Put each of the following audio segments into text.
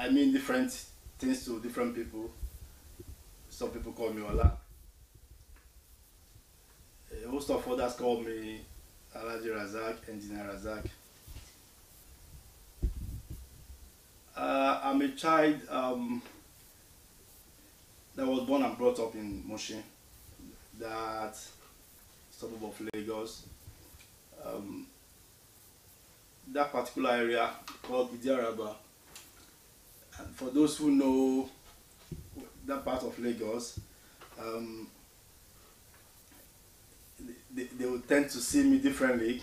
I mean different things to different people. Some people call me Ola. Most of others call me Alaji Razak, Engineer Razak. I'm a child that was born and brought up in Mushin, that suburb of Lagos. Um, that particular area called Idiaraba. And for those who know that part of Lagos, um, they will tend to see me differently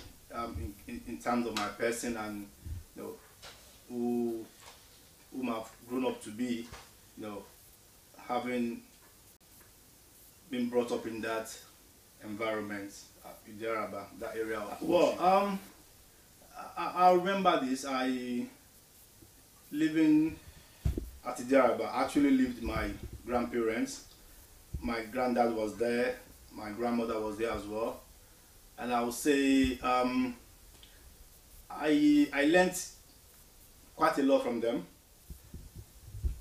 in terms of my person and you know whom I've grown up to be, you know, having been brought up in that environment, Idiaraba, that area. Well, I remember this. I living at Idiaraba. I actually lived with my grandparents. My granddad was there. My grandmother was there as well. And I would say I learned quite a lot from them.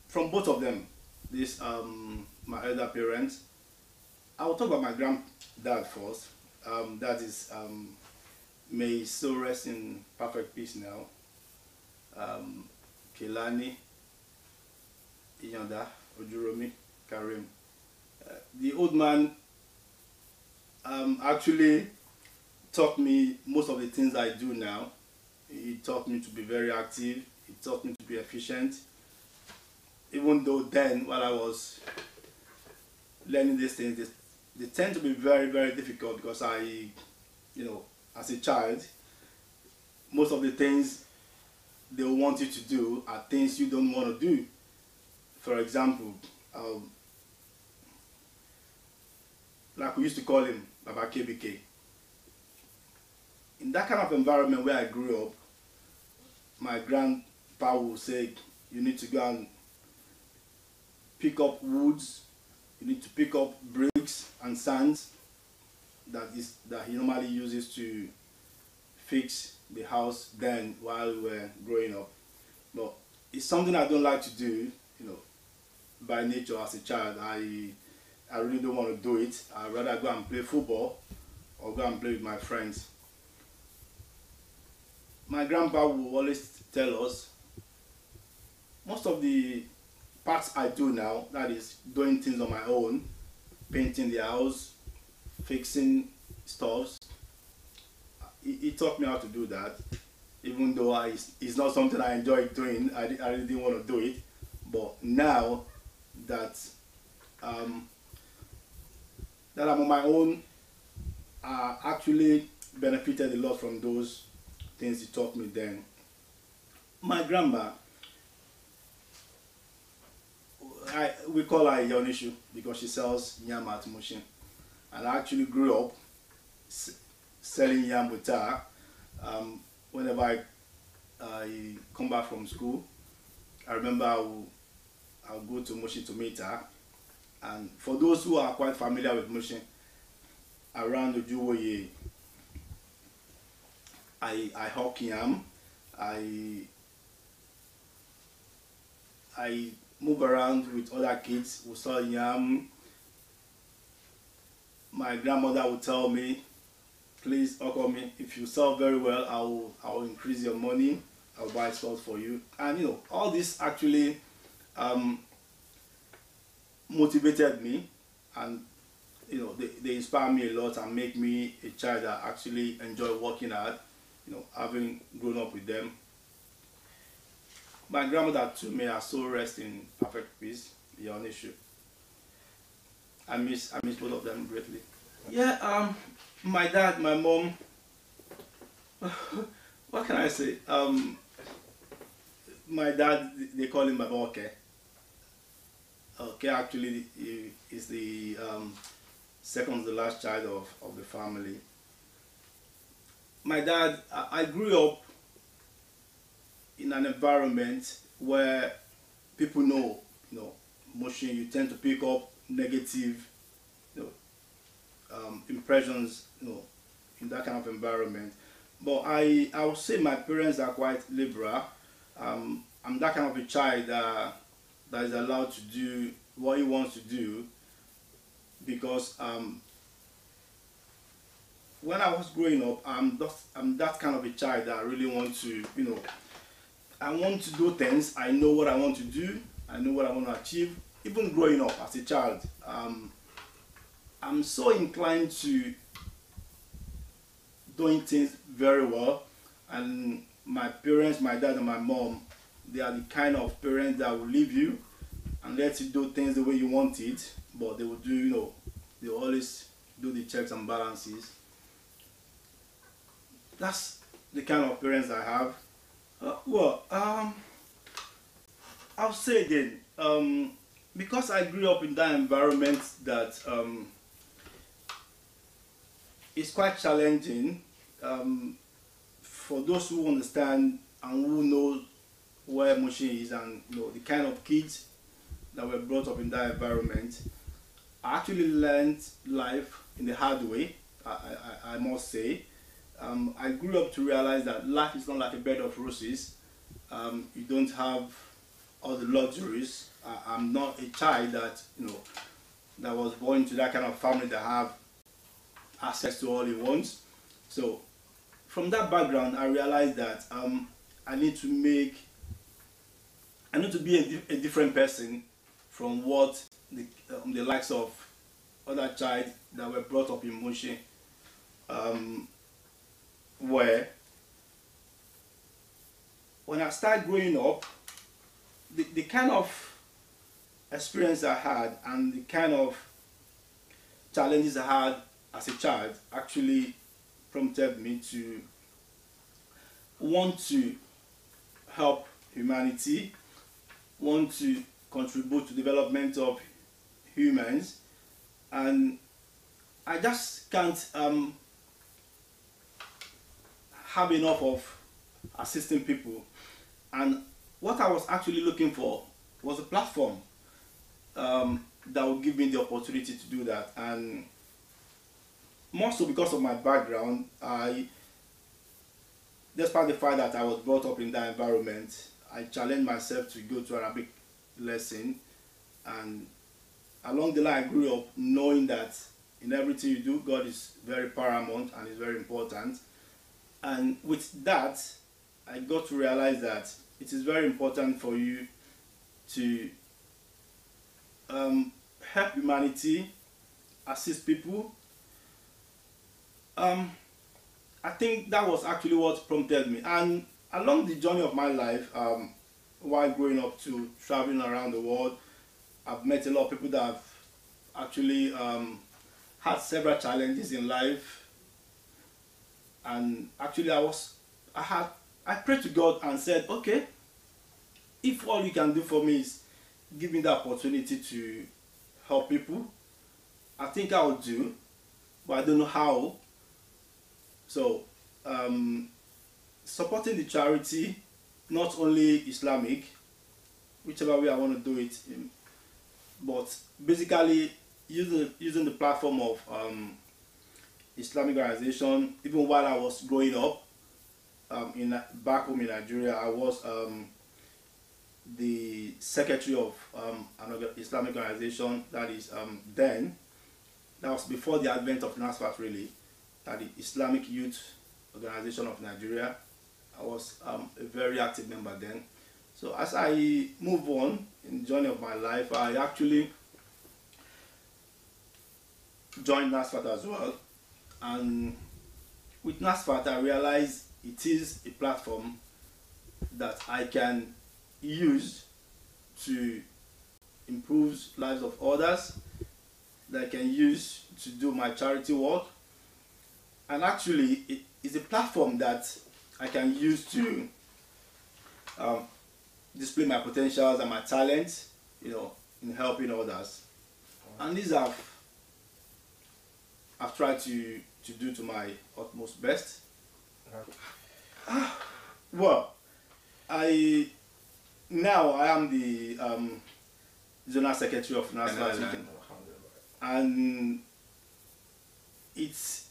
From both of them. This my elder parents. I will talk about my granddad first. That is may his soul rest in perfect peace now. Kelani, Inyanda, Ojuromi, Karim. The old man actually taught me most of the things I do now. He taught me to be very active. He taught me to be efficient. Even though then, while I was learning these things, they tend to be very, very difficult because you know, as a child, most of the things they want you to do are things you don't want to do. For example, like we used to call him Baba KBK. In that kind of environment where I grew up, my grandpa would say, you need to go and pick up woods, you need to pick up bricks and sands that he normally uses to fix the house then while we were growing up. But it's something I don't like to do, you know, by nature as a child. I really don't want to do it. I'd rather go and play football or go and play with my friends. My grandpa will always tell us, most of the parts I do now, that is doing things on my own, painting the house, fixing stuffs, he taught me how to do that, even though it's not something I enjoy doing. I really didn't want to do it. But now that that I'm on my own, I actually benefited a lot from those things he taught me then. My grandma, we call her Yonishu because she sells yam at Mushin. And I actually grew up selling yam with her. Whenever I come back from school, I remember I'll go to Mushin to meet her. And for those who are quite familiar with Mushin, around the Juwoye, I hawk yam, I move around with other kids who sell yam. My grandmother would tell me, please, Uncle me, if you sell very well, I'll increase your money, I'll buy stuff for you. And you know, all this actually motivated me, and you know, they inspire me a lot and make me a child that actually enjoy working hard, you know, having grown up with them. My grandmother too, may her soul rest in perfect peace, beyond issue. I miss both of them greatly. Yeah, my dad, my mom, what can I say? My dad, they call him Baba Oke. Oke actually is the second to the last child of the family. My dad, I grew up in an environment where people know, you know, Mushin, you tend to pick up negative, you know, impressions, you know, in that kind of environment. But I would say my parents are quite liberal. I'm that kind of a child that is allowed to do what he wants to do, because when I was growing up, I'm that kind of a child that I really want to, I want to do things. I know what I want to do. I know what I want to achieve. Even growing up as a child, I'm so inclined to doing things very well. And my parents, my dad and my mom, they are the kind of parents that will leave you and let you do things the way you want it, but they will do, they always do the checks and balances. That's the kind of parents I have. I'll say again, because I grew up in that environment that it's quite challenging. For those who understand and who know where Mushin is, and the kind of kids that were brought up in that environment, I actually learned life in the hard way. I must say. I grew up to realize that life is not like a bed of roses. You don't have all the luxuries. I'm not a child that that was born into that kind of family that have access to all he wants. So from that background, I realized that I need to be a different person from what the likes of other child that were brought up in Mushin were. When I started growing up, the kind of experience I had and the kind of challenges I had as a child actually prompted me to want to help humanity, want to contribute to the development of humans, and I just can't have enough of assisting people. And what I was actually looking for was a platform that would give me the opportunity to do that. And more so because of my background, despite the fact that I was brought up in that environment, I challenged myself to go to Arabic lesson. And along the line, I grew up knowing that in everything you do, God is very paramount and is very important. And with that, I got to realize that it is very important for you to help humanity, assist people. I think that was actually what prompted me. And along the journey of my life, while growing up to traveling around the world, I've met a lot of people that have actually had several challenges in life. And actually I prayed to God and said, okay, if all you can do for me is give me the opportunity to help people, I think I will do, but I don't know how. So supporting the charity, not only Islamic, whichever way I want to do it, but basically using the platform of Islamic organization. Even while I was growing up back home in Nigeria, I was the secretary of an Islamic organization that is that was before the advent of NASFAT, really, that the Islamic Youth Organization of Nigeria. I was a very active member then. So as I move on in the journey of my life, I actually joined NASFAT as well. And with NASFAT, I realized it is a platform that I can use to improve lives of others, that I can use to do my charity work. And actually, it is a platform that I can use to display my potentials and my talents, in helping others. And these I've tried to do to my utmost best. Well, I am the Zonal Secretary of NASFAT, and it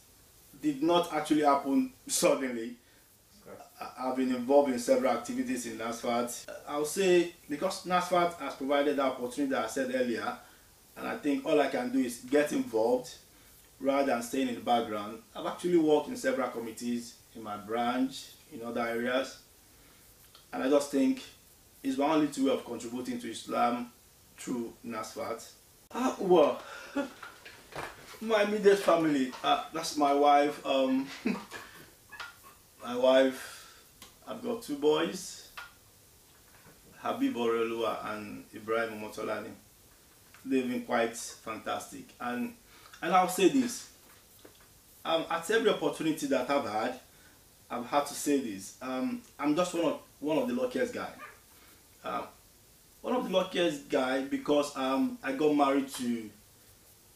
did not actually happen suddenly. I've been involved in several activities in NASFAT. I'll say because NASFAT has provided the opportunity that I said earlier, and I think all I can do is get involved rather than staying in the background. I've actually worked in several committees in my branch, in other areas, and I just think it's my only way of contributing to Islam through NASFAT. Well, my immediate family, that's my wife. My wife, I've got 2 boys, Habib Orelua and Ibrahim Motolani. They've been quite fantastic, and I'll say this, at every opportunity that I've had to say this. I'm just one of the luckiest guy. One of the luckiest guy because I got married to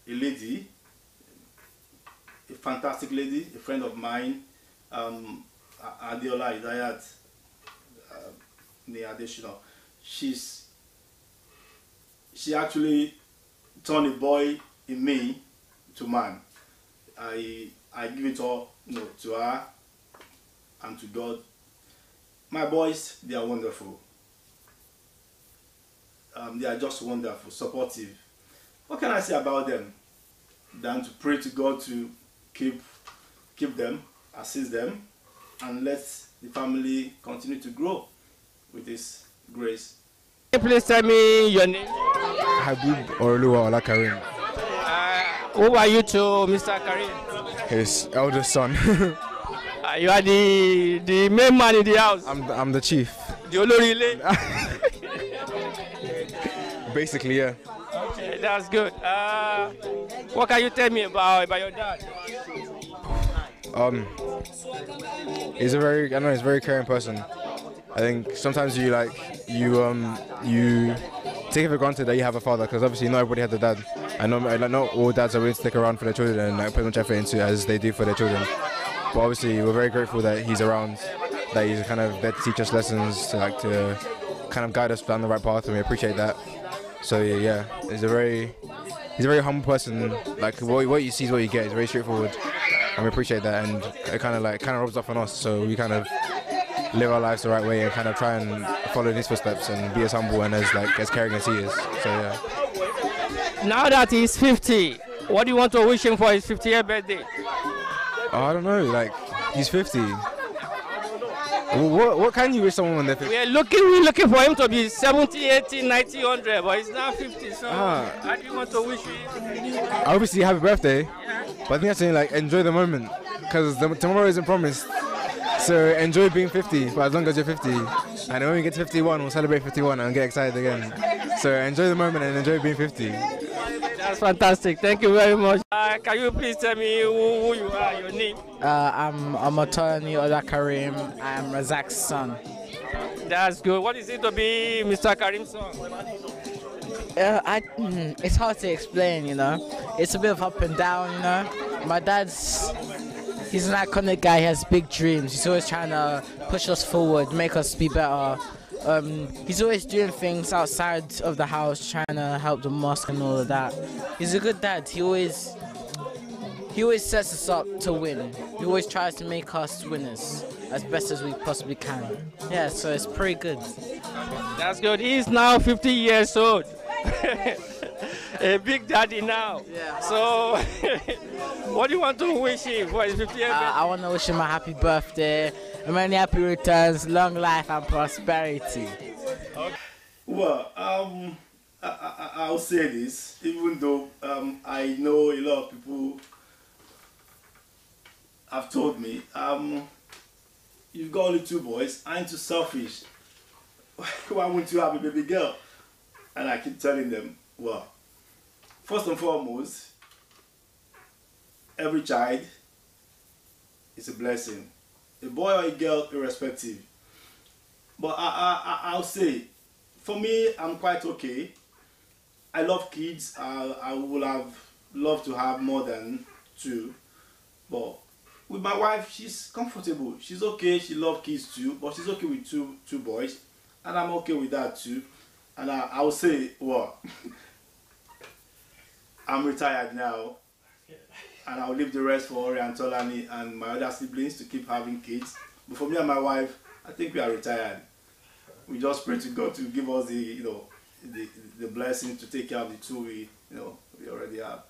a lady, a fantastic lady, a friend of mine, Adeola Idayat Additional. She actually turned a boy in me to man. I give it all, to her and to God. My boys, they are wonderful. They are just wonderful, supportive. What can I say about them than to pray to God to keep them, assist them, and let the family continue to grow with His grace. Please tell me your name. Habib Orlua Ola Karim. Who are you to Mr. Karim? His eldest son. You are the main man in the house. I'm the chief. The Olorile. Basically, yeah. Okay, that's good. What can you tell me about your dad? He's a very caring person. I think sometimes you take it for granted that you have a father, because obviously not everybody has a dad. I know not all dads are willing to stick around for their children and put much effort into it as they do for their children. But obviously we're very grateful that he's around, that he's kind of there to teach us lessons, to kind of guide us down the right path, and we appreciate that. So yeah, he's a very humble person. Like what you see is what you get. He's very straightforward, and we appreciate that. And it kind of rubs off on us. So we kind of live our lives the right way and kind of try and follow in his footsteps and be as humble and as caring as he is. So yeah. Now that he's 50, what do you want to wish him for his 50th birthday? Oh, I don't know. Like, he's 50. What can you wish someone when they're 50? We're looking for him to be 70, 80, 90, 100, but he's now 50. So how do you want to wish him? Obviously, happy birthday. But I think I'm saying, like, enjoy the moment, because tomorrow isn't promised. So enjoy being 50 for as long as you're 50. And when we get to 51, we'll celebrate 51 and get excited again. So enjoy the moment and enjoy being 50. That's fantastic. Thank you very much. Can you please tell me who you are, your name? I'm Otoni Ola Karim. I'm Razak's son. That's good. What is it to be Mr. Karim's son? It's hard to explain, It's a bit of up and down, My he's an iconic guy. He has big dreams. He's always trying to push us forward, make us be better. He's always doing things outside of the house, trying to help the mosque and all of that. He's a good dad. He always sets us up to win. He always tries to make us winners as best as we possibly can. Yeah, so it's pretty good. That's good. He's now 50 years old. A big daddy now. Yeah. So, what do you want to wish him for his 50th birthday? I want to wish him a happy birthday, many happy returns, long life and prosperity. Okay. Well, I'll say this, even though I know a lot of people have told me, you've got only 2 boys, I ain't too selfish. Why wouldn't you have a baby girl? And I keep telling them, well, first and foremost, every child is a blessing. A boy or a girl, irrespective. But I'll say, for me, I'm quite okay. I love kids. I would have loved to have more than 2. But with my wife, she's comfortable. She's okay. She loves kids too. But she's okay with two boys. And I'm okay with that too. And I will say, well, I'm retired now, and I'll leave the rest for Ori and Tolani and my other siblings to keep having kids. But for me and my wife, I think we are retired. We just pray to God to give us the blessing to take care of the two we already have.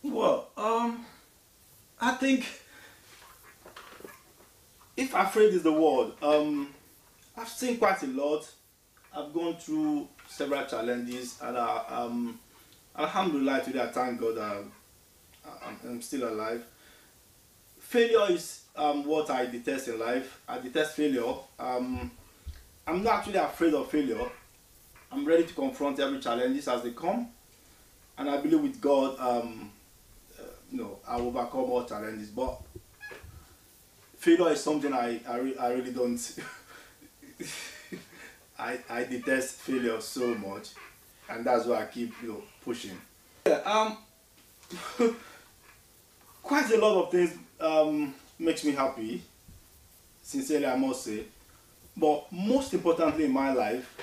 Well, I think if afraid is the word, I've seen quite a lot. I've gone through several challenges, and alhamdulillah, today I thank God I'm still alive. Failure is what I detest in life. I detest failure. I'm not actually afraid of failure. I'm ready to confront every challenges as they come, and I believe with God, I'll overcome all challenges. But failure is something I really don't. I detest failure so much, and that's why I keep pushing. Yeah, quite a lot of things makes me happy, sincerely I must say, but most importantly in my life,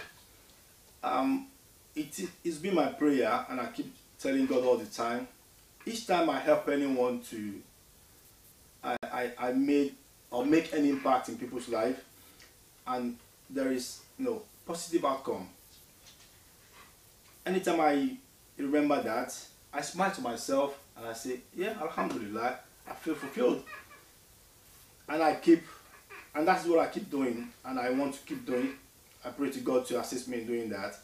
it's been my prayer, and I keep telling God all the time. Each time I help anyone to I made or make any impact in people's life, and there is positive outcome. Anytime I remember that, I smile to myself and I say, yeah, alhamdulillah, I feel fulfilled. And that's what I keep doing, and I want to keep doing. I pray to God to assist me in doing that.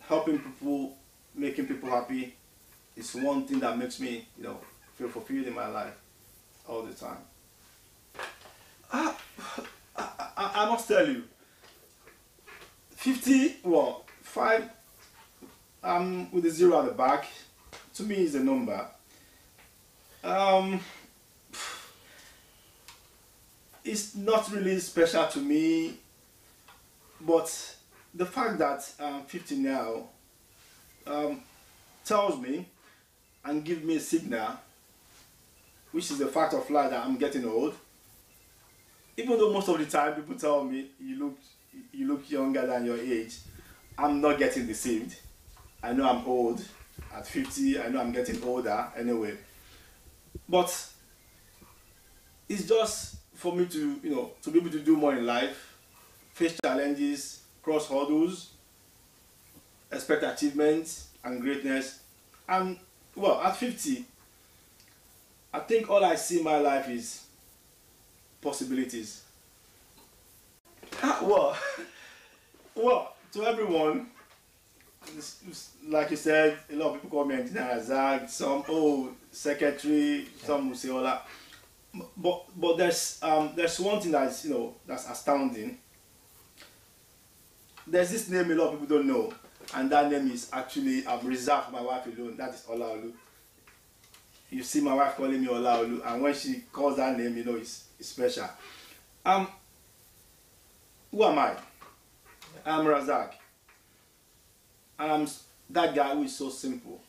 Helping people, making people happy is one thing that makes me, feel fulfilled in my life all the time. I must tell you, 5 with a 0 at the back, to me is a number. It's not really special to me, but the fact that I'm 50 now tells me and gives me a signal, which is the fact of life, that I'm getting old. Even though most of the time people tell me you look younger than your age, I'm not getting deceived. I know I'm old at 50. I know I'm getting older anyway. But it's just for me to to be able to do more in life, face challenges, cross hurdles, expect achievements and greatness. And at 50, I think all I see in my life is possibilities. Well, to everyone, like you said, a lot of people call me engineer Razak, some secretary, some will say all that. But there's one thing that's that's astounding. There's this name a lot of people don't know, and that name is actually reserved for my wife alone. That is Olaolu. You see my wife calling me Olaolu, and when she calls that name, it's special. Who am I? I'm Razak. And I'm that guy who is so simple,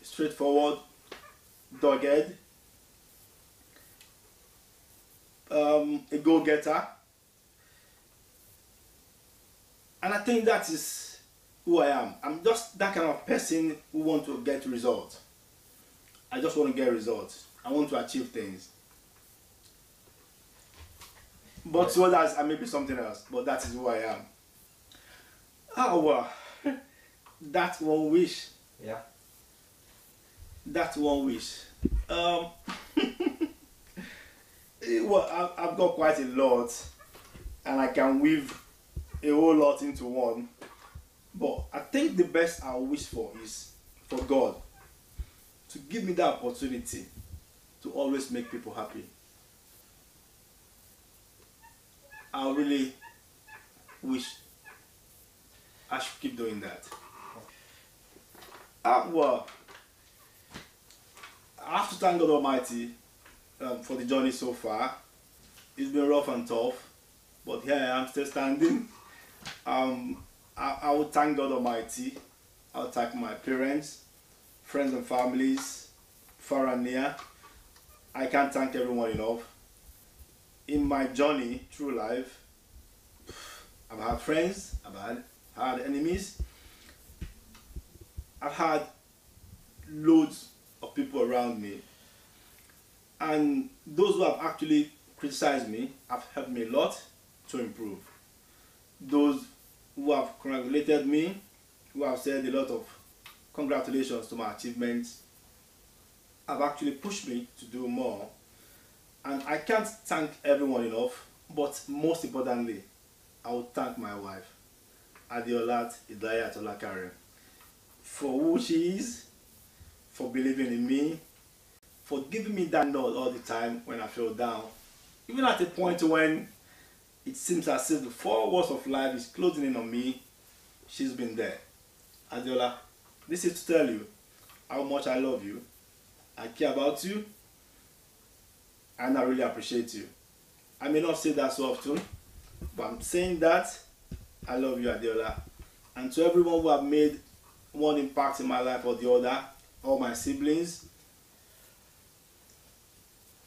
straightforward, dogged, a go-getter. And I think that is who I am. I'm just that kind of person who wants to get results. I just want to get results. I want to achieve things. But to others, I may be something else, but that is who I am. That one wish. Yeah. That one wish. I've got quite a lot, and I can weave a whole lot into one. But I think the best I wish for is for God to give me that opportunity to always make people happy. I really wish I should keep doing that. I have to thank God Almighty for the journey so far. It's been rough and tough, but here I am still standing. I would thank God Almighty. I would thank my parents, friends and families, far and near. I can't thank everyone enough. In my journey through life, I've had friends, I've had enemies, I've had loads of people around me, and those who have actually criticized me have helped me a lot to improve. Those who have congratulated me, who have said a lot of congratulations to my achievements, have actually pushed me to do more. And I can't thank everyone enough, but most importantly, I will thank my wife, Adiolat Idayat Olakare, for who she is, for believing in me, for giving me that nod all the time when I feel down. Even at a point when it seems as if the four walls of life is closing in on me, she's been there. Adiola, this is to tell you how much I love you, I care about you, and I really appreciate you. I may not say that so often, but I'm saying that I love you, Adiola. And to everyone who have made one impact in my life or the other, all my siblings,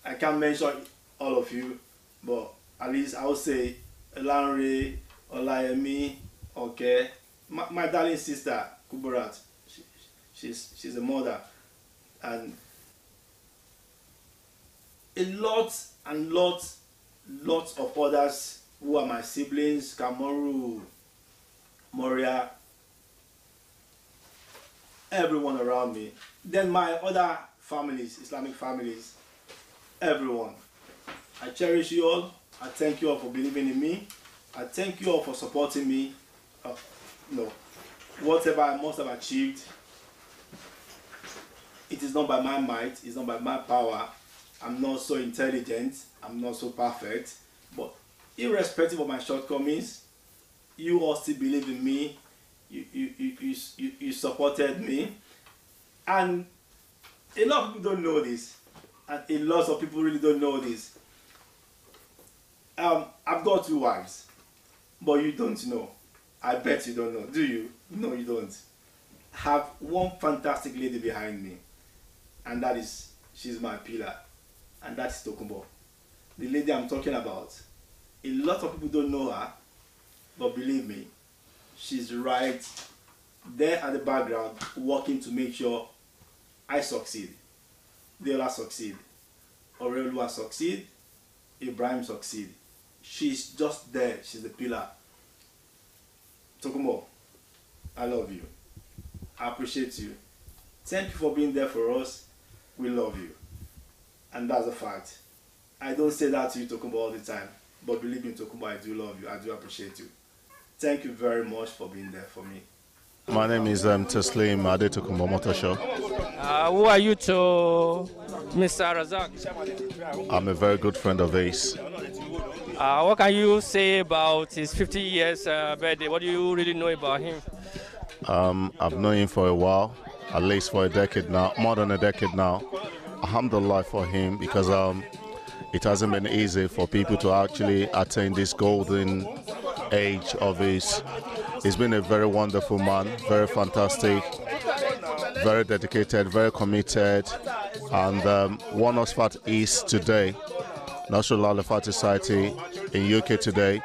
I can't mention all of you, but at least I would say Elanre, Olayemi, okay, my darling sister Kuburat, she's a mother, and a lot and lots of others who are my siblings, Kamoru, Moria, everyone around me. Then my other families, Islamic families, everyone. I cherish you all. I thank you all for believing in me. I thank you all for supporting me. Whatever I must have achieved, it is not by my might, it's not by my power. I'm not so intelligent, I'm not so perfect, but irrespective of my shortcomings, you all still believe in me, you supported me, and a lot of people don't know this, and a lot of people really don't know this. I've got 2 wives, but you don't know. I bet you don't know. Do you? No, you don't. I have one fantastic lady behind me, and she's my pillar, and that's Tokumbo. The lady I'm talking about. A lot of people don't know her, but believe me, she's right there at the background, working to make sure I succeed, Deola succeed, Aurelua succeed, Ibrahim succeed. She's just there. She's the pillar. Tokumbo, I love you. I appreciate you. Thank you for being there for us. We love you. And that's a fact. I don't say that to you, Tokumbo, all the time. But believe me, Tokumbo, I do love you. I do appreciate you. Thank you very much for being there for me. My name is Teslim Adetokumbo Motosho. Who are you to Mr. Razak? I'm a very good friend of Ace. What can you say about his 50 years birthday? What do you really know about him? I've known him for a while, at least for a decade now, more than a decade now. Alhamdulillah for him, because it hasn't been easy for people to actually attain this golden age of his. He's been a very wonderful man, very fantastic, very dedicated, very committed, and what NOSFAT is today, National Al-Fat Society in UK today,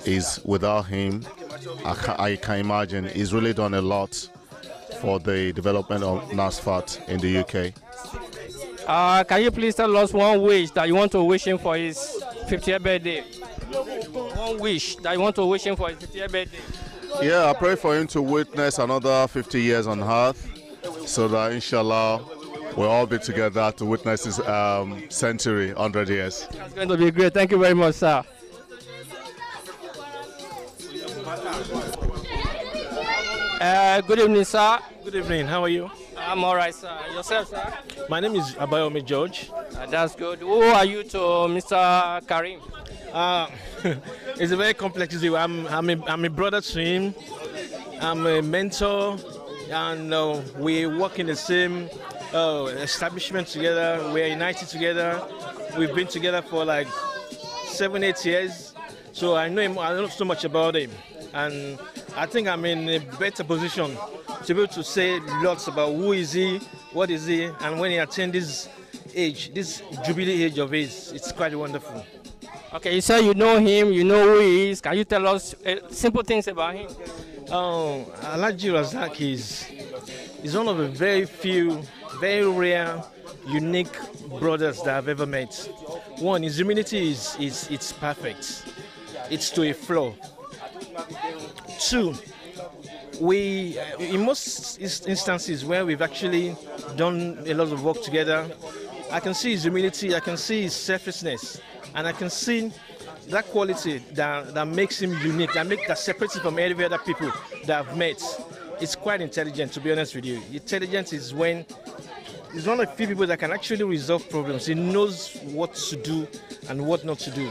is without him. I can imagine he's really done a lot for the development of NASFAT in the UK. Can you please tell us one wish that you want to wish him for his 50th birthday? One wish that you want to wish him for his 50th birthday? Yeah, I pray for him to witness another 50 years on earth, so that inshallah we'll all be together to witness his century, 100 years. That's going to be great. Thank you very much, sir. Good evening, sir. Good evening. How are you? I'm all right, sir. Yourself, sir? My name is Abayomi George. That's good. Who are you to Mr. Karim? It's a very complex issue. I'm a brother to him. I'm a mentor, and we work in the same establishment together. We're united together. We've been together for like 7-8 years. So I know him. I know so much about him, and I think I'm in a better position to be able to say lots about who is he, what is he, and when he attained this age, this jubilee age of his, it's quite wonderful. Okay, you say you know him, you know who he is. Can you tell us simple things about him? Alhaji Razak is one of the very few, very rare, unique brothers that I've ever met. One, his humility it's perfect. It's to a flaw. Two, we in most instances where we've actually done a lot of work together, I can see his humility, I can see his selflessness, and I can see that quality that makes him unique, that separates him from every other people that I've met. It's quite intelligent, to be honest with you. Intelligence is when he's one of the few people that can actually resolve problems. He knows what to do and what not to do.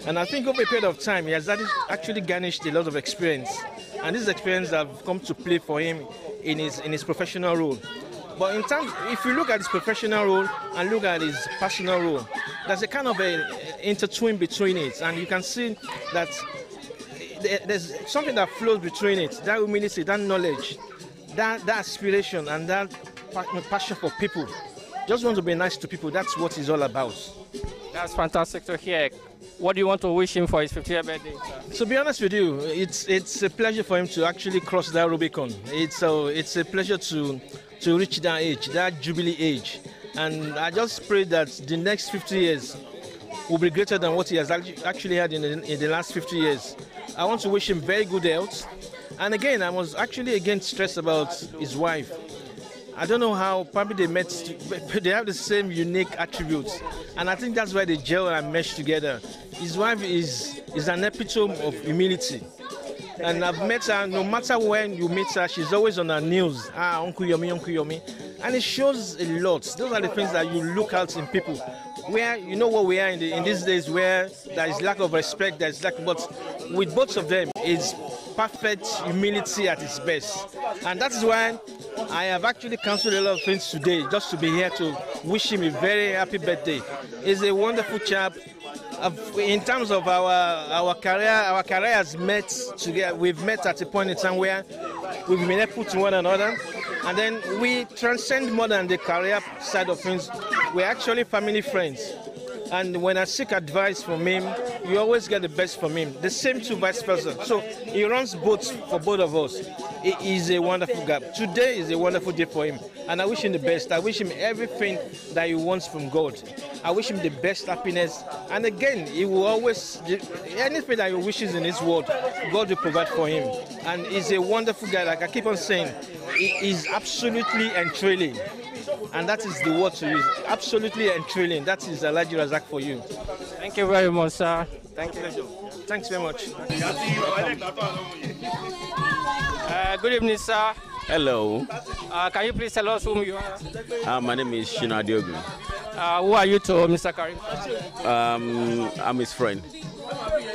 And I think over a period of time, he has actually garnished a lot of experience. And this experience have come to play for him in his professional role. But in terms, if you look at his professional role and look at his personal role, there's a kind of a intertwine between it, and you can see that there's something that flows between it. That humility, that knowledge, that aspiration, and that passion for people. Just want to be nice to people. That's what it's all about. That's fantastic to hear. What do you want to wish him for his 50th birthday? To be honest with you, it's a pleasure for him to actually cross that Rubicon. It's a pleasure to reach that age, that jubilee age. And I just pray that the next 50 years will be greater than what he has actually had in the last 50 years. I want to wish him very good health. And again, I was actually again stressed about his wife. I don't know how, probably they met, they have the same unique attributes. And I think that's why they gel and mesh together. His wife is an epitome of humility. And I've met her, no matter when you meet her, she's always on her news. Uncle Yomi, Uncle Yomi. And it shows a lot. Those are the things that you look out in people. Where, you know what we are in these days where there is lack of respect, there is lack, but with both of them, it's perfect humility at its best. And that is why I have actually cancelled a lot of things today just to be here to wish him a very happy birthday. He's a wonderful chap. In terms of our career has met together. We've met at a point in time where we've been helpful to one another, and then we transcend more than the career side of things. We're actually family friends, and when I seek advice from him, you always get the best from him. The same to vice versa. So he runs both for both of us. He is a wonderful guy. Today is a wonderful day for him, and I wish him the best. I wish him everything that he wants from God. I wish him the best happiness, and again, he will always, anything that he wishes in this world, God will provide for him. And he's a wonderful guy. Like I keep on saying, he is absolutely enthralling. And that is the word to use. Absolutely enthralling. That is Alhaji Razak for you. Thank you very much, sir. Thank you. Thanks very much. Good evening, sir. Hello. Can you please tell us whom you are? My name is Shina Diogu. Who are you to Mr. Karim? I'm his friend.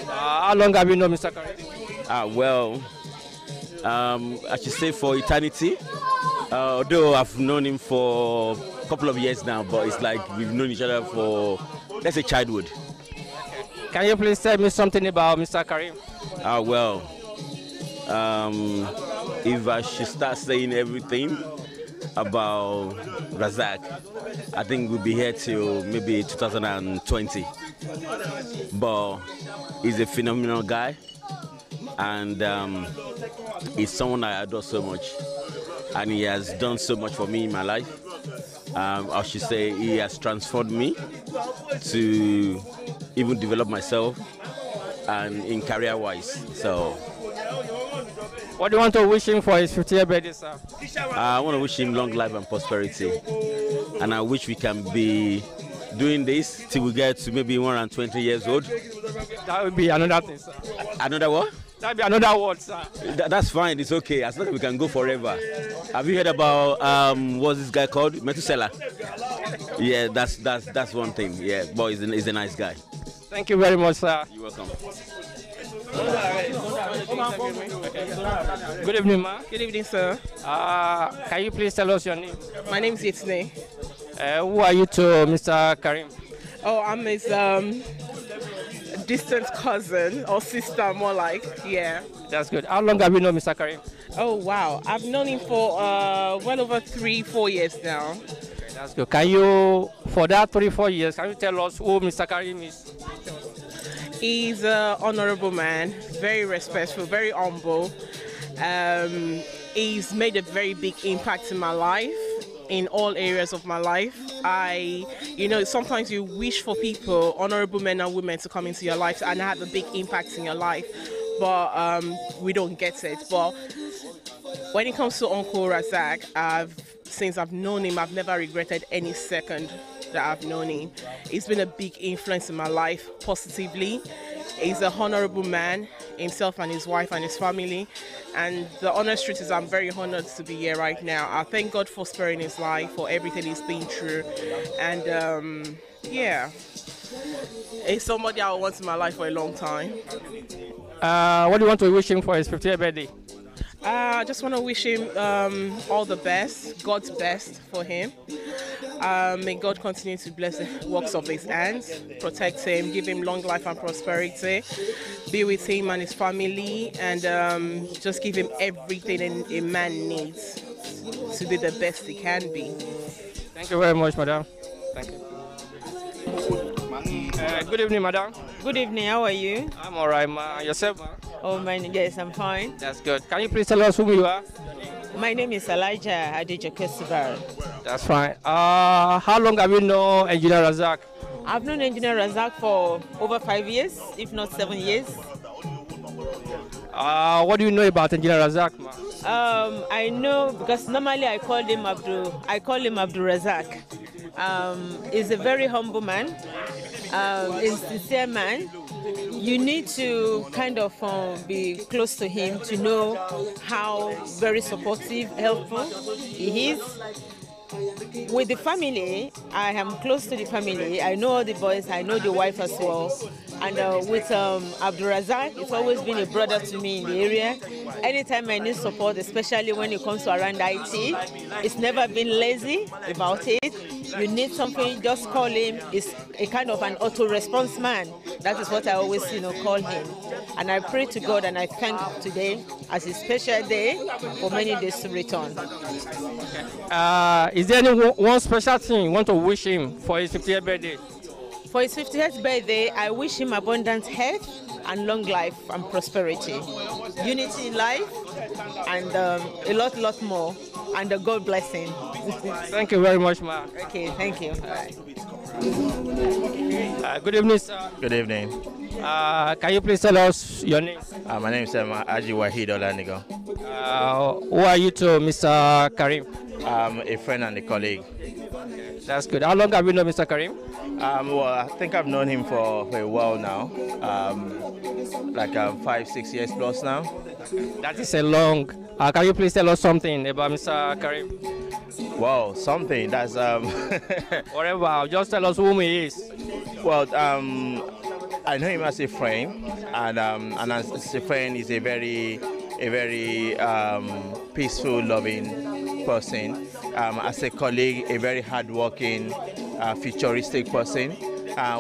How long have you known Mr. Karim? Well, I should say for eternity. Although I've known him for a couple of years now, but it's like we've known each other for, let's say, childhood. Can you please tell me something about Mr. Karim? Well, if I should start saying everything about Razak, I think we'll be here till maybe 2020. But he's a phenomenal guy, and he's someone I adore so much. And he has done so much for me in my life. I should say he has transformed me to even develop myself and in career-wise. So, what do you want to wish him for his 50th birthday, sir? I want to wish him long life and prosperity. And I wish we can be doing this till we get to maybe 120 years old. That would be another thing, sir. Another what? That would be another word, sir. That's fine, it's okay, as long as we can go forever. Have you heard about, what's this guy called? Methuselah? Yeah, that's one thing, yeah, but he's a nice guy. Thank you very much, sir. You're welcome. Good evening, ma. Good evening, sir. Can you please tell us your name? My name is Yetine. Who are you to Mr. Karim? Oh, I'm his distant cousin or sister, more like, yeah. That's good. How long have you known Mr. Karim? Oh, wow. I've known him for well over 3-4 years now. Okay, that's good. Can you, for that 3-4 years, can you tell us who Mr. Karim is? He's an honorable man, very respectful, very humble. He's made a very big impact in my life in all areas of my life. Sometimes you wish for people, honorable men and women, to come into your life and have a big impact in your life, but we don't get it. But when it comes to Uncle Razak, since I've known him, I've never regretted any second that I've known him. He's been a big influence in my life positively. He's a honorable man, himself and his wife and his family. And the honest truth is I'm very honored to be here right now. I thank God for sparing his life, for everything he's been through. And yeah, he's somebody I want in my life for a long time. What do you want to wish him for his 50th birthday? I just want to wish him all the best, God's best for him. May God continue to bless the works of his hands, protect him, give him long life and prosperity, be with him and his family, and just give him everything a man needs to be the best he can be. Thank you very much, madam. Thank you. Good evening, madam. Good evening, how are you? I'm all right, ma. Yourself, ma? Oh, yes, I'm fine. That's good. Can you please tell us who you are? My name is Elijah Adejoke. That's fine. How long have you known Engineer Razak? I've known Engineer Razak for over 5 years, if not 7 years. What do you know about Engineer Razak, ma? I know because normally I call him Abdul Razak. He's a very humble man, a sincere man. You need to kind of be close to him to know how very supportive, helpful he is. With the family, I am close to the family. I know all the boys, I know the wife as well. And with Abdul Razak, it's always been a brother to me in the area. Anytime I need support, especially when it comes to around IT, it's never been lazy about it. You need something, just call him. He's a kind of an auto-response man. That is what I always, call him. And I pray to God and I thank today as a special day for many days to return. Is there any one special thing you want to wish him for his 50th birthday? For his 50th birthday, I wish him abundant health and long life and prosperity. Unity in life and a lot more. And a God blessing. Thank you very much, ma. Okay, thank you. Good evening, sir. Good evening. Can you please tell us your name? My name is Aji Wahid Olanigo. Who are you to Mr. Karim? I'm a friend and a colleague. That's good. How long have you known Mr. Karim? Well, I think I've known him for a while now, like 5-6 years plus now. That is a long. Can you please tell us something about Mr. Karim? Wow, something that's whatever. Just tell us who he is. Well, I know him as a friend, and as a friend, he's a very peaceful, loving person. As a colleague, a very hardworking, futuristic person,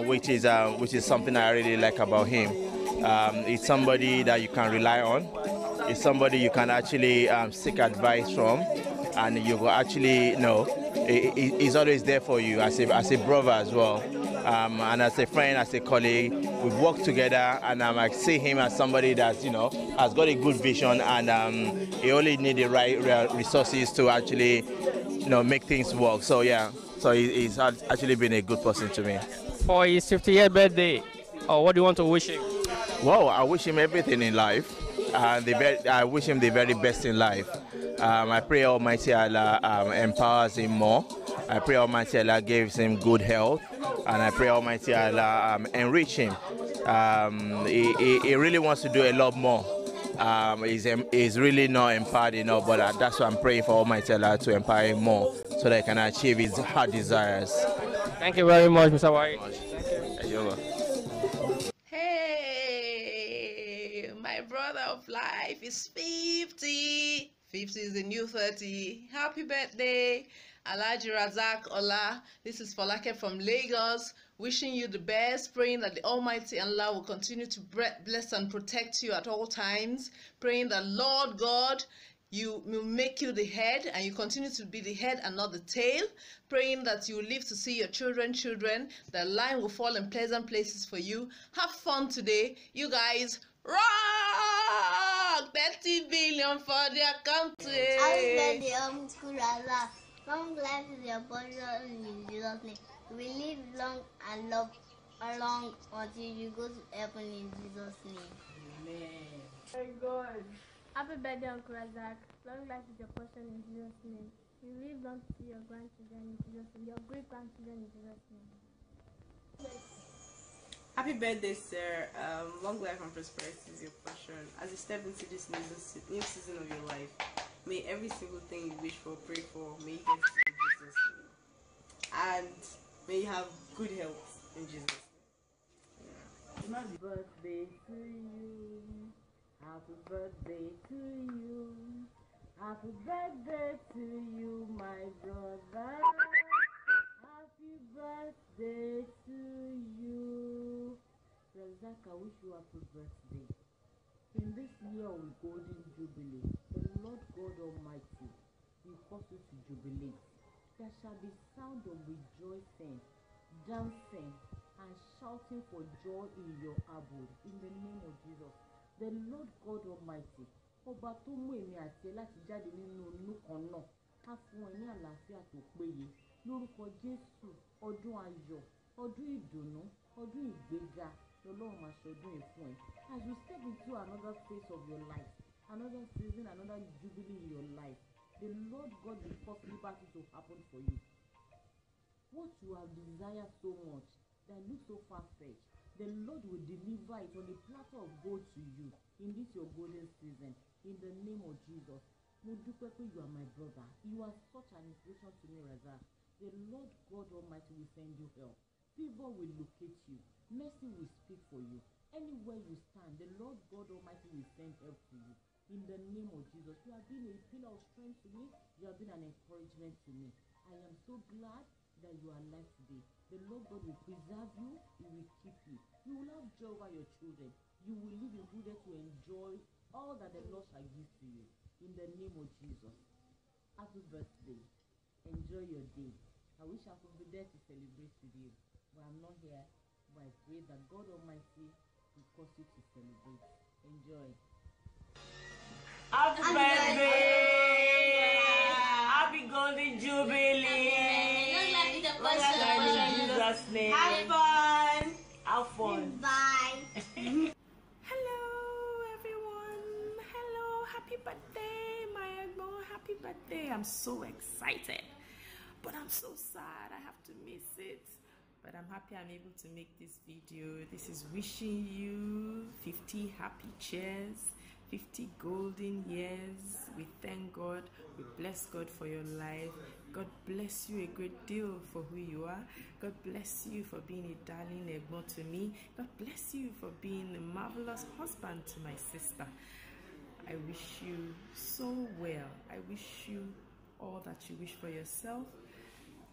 which is something I really like about him. It's somebody that you can rely on. It's somebody you can actually seek advice from, and you will actually know he's always there for you as a brother as well. And as a friend, as a colleague, we've worked together, and I see him as somebody that has got a good vision, and he only needs the right resources to actually make things work. So yeah, so he's actually been a good person to me. For his 50th birthday, what do you want to wish him? Well, I wish him everything in life. I wish him the very best in life. I pray Almighty Allah empowers him more. I pray Almighty Allah gives him good health, and I pray Almighty Allah enrich him. He really wants to do a lot more. He's really not empowered enough, but that's why I'm praying for Almighty Allah to empower him more so that he can achieve his heart desires. Thank you very much, Mr. White. Thank you. My brother of life is 50. 50 is the new 30. Happy birthday, Alhaji Razak Ola. This is Falake from Lagos. Wishing you the best, praying that the Almighty Allah will continue to bless and protect you at all times. Praying that Lord God, you will make you the head, and you continue to be the head and not the tail. Praying that you will live to see your children, that line will fall in pleasant places for you. Have fun today, you guys. Rock! 30 billion for their country. Long life is your portion in Jesus' name. You will live long and love along until you go to heaven in Jesus' name. Amen. Very good. Happy birthday, Uncle Razak. Long life is your portion in Jesus' name. You live long to see your grandchildren in Jesus' name, your great-grandchildren in Jesus' name. Happy birthday, sir. Long life and prosperity is your portion. As you step into this new season of your life, may every single thing you wish for, pray for, may you get it in Jesus' name. And may you have good health in Jesus' name. Happy birthday to you. Happy birthday to you. Happy birthday to you, my brother. Happy birthday to you. Razak, I wish you a happy birthday. In this year of Golden Jubilee, the Lord God Almighty will cause you to jubilate. There shall be sound of rejoicing, dancing, and shouting for joy in your abode. In the name of Jesus, the Lord God Almighty, ọba tó mú èmi àti ẹ láti jáde nínú inú kan náà, á fún ẹ ní àlàáfíà tó péye. Lórúkọ Jésù, ọdún ayọ̀, ọdún ìdùnnú, ọdún ìgbéga, lọ́lọ́run máa ṣọdún ẹ̀ fún ẹ. As you step into another phase of your life, another season, another jubilee in your life, the Lord God will cause liberty to happen for you. What you have desired so much that looks so far-fetched, the Lord will deliver it on a platter of gold to you in this your golden season. In the name of Jesus. Mo dúpẹ́ pé you are my brother. You are such an inspiration to me, Razak. The Lord God Almighty will send you help. Favor will locate you. Mercy will speak for you. Anywhere you stand, the Lord God Almighty will send help to you. In the name of Jesus. You have been a pillar of strength to me. You have been an encouragement to me. I am so glad that you are alive today. The Lord God will preserve you. He will keep you. You will have joy over your children. You will live in good health to enjoy all that the Lord shall give to you. In the name of Jesus. Happy birthday. Enjoy your day. I wish I could be there to celebrate with you, but I'm not here. But I pray that God Almighty will cause you to celebrate. Enjoy. Happy birthday! Happy Golden Jubilee! Long life in Jesus' name. Have fun! Have fun! Bye! Hello, everyone. Hello, happy birthday, my Egbo. Happy birthday. I'm so excited, but I'm so sad I have to miss it. But I'm happy I'm able to make this video. This is wishing you 50 happy cheers, 50 golden years. We thank God. We bless God for your life. God bless you a great deal for who you are. God bless you for being a darling Egbo to me. God bless you for being a marvelous husband to my sister. I wish you so well. I wish you all that you wish for yourself.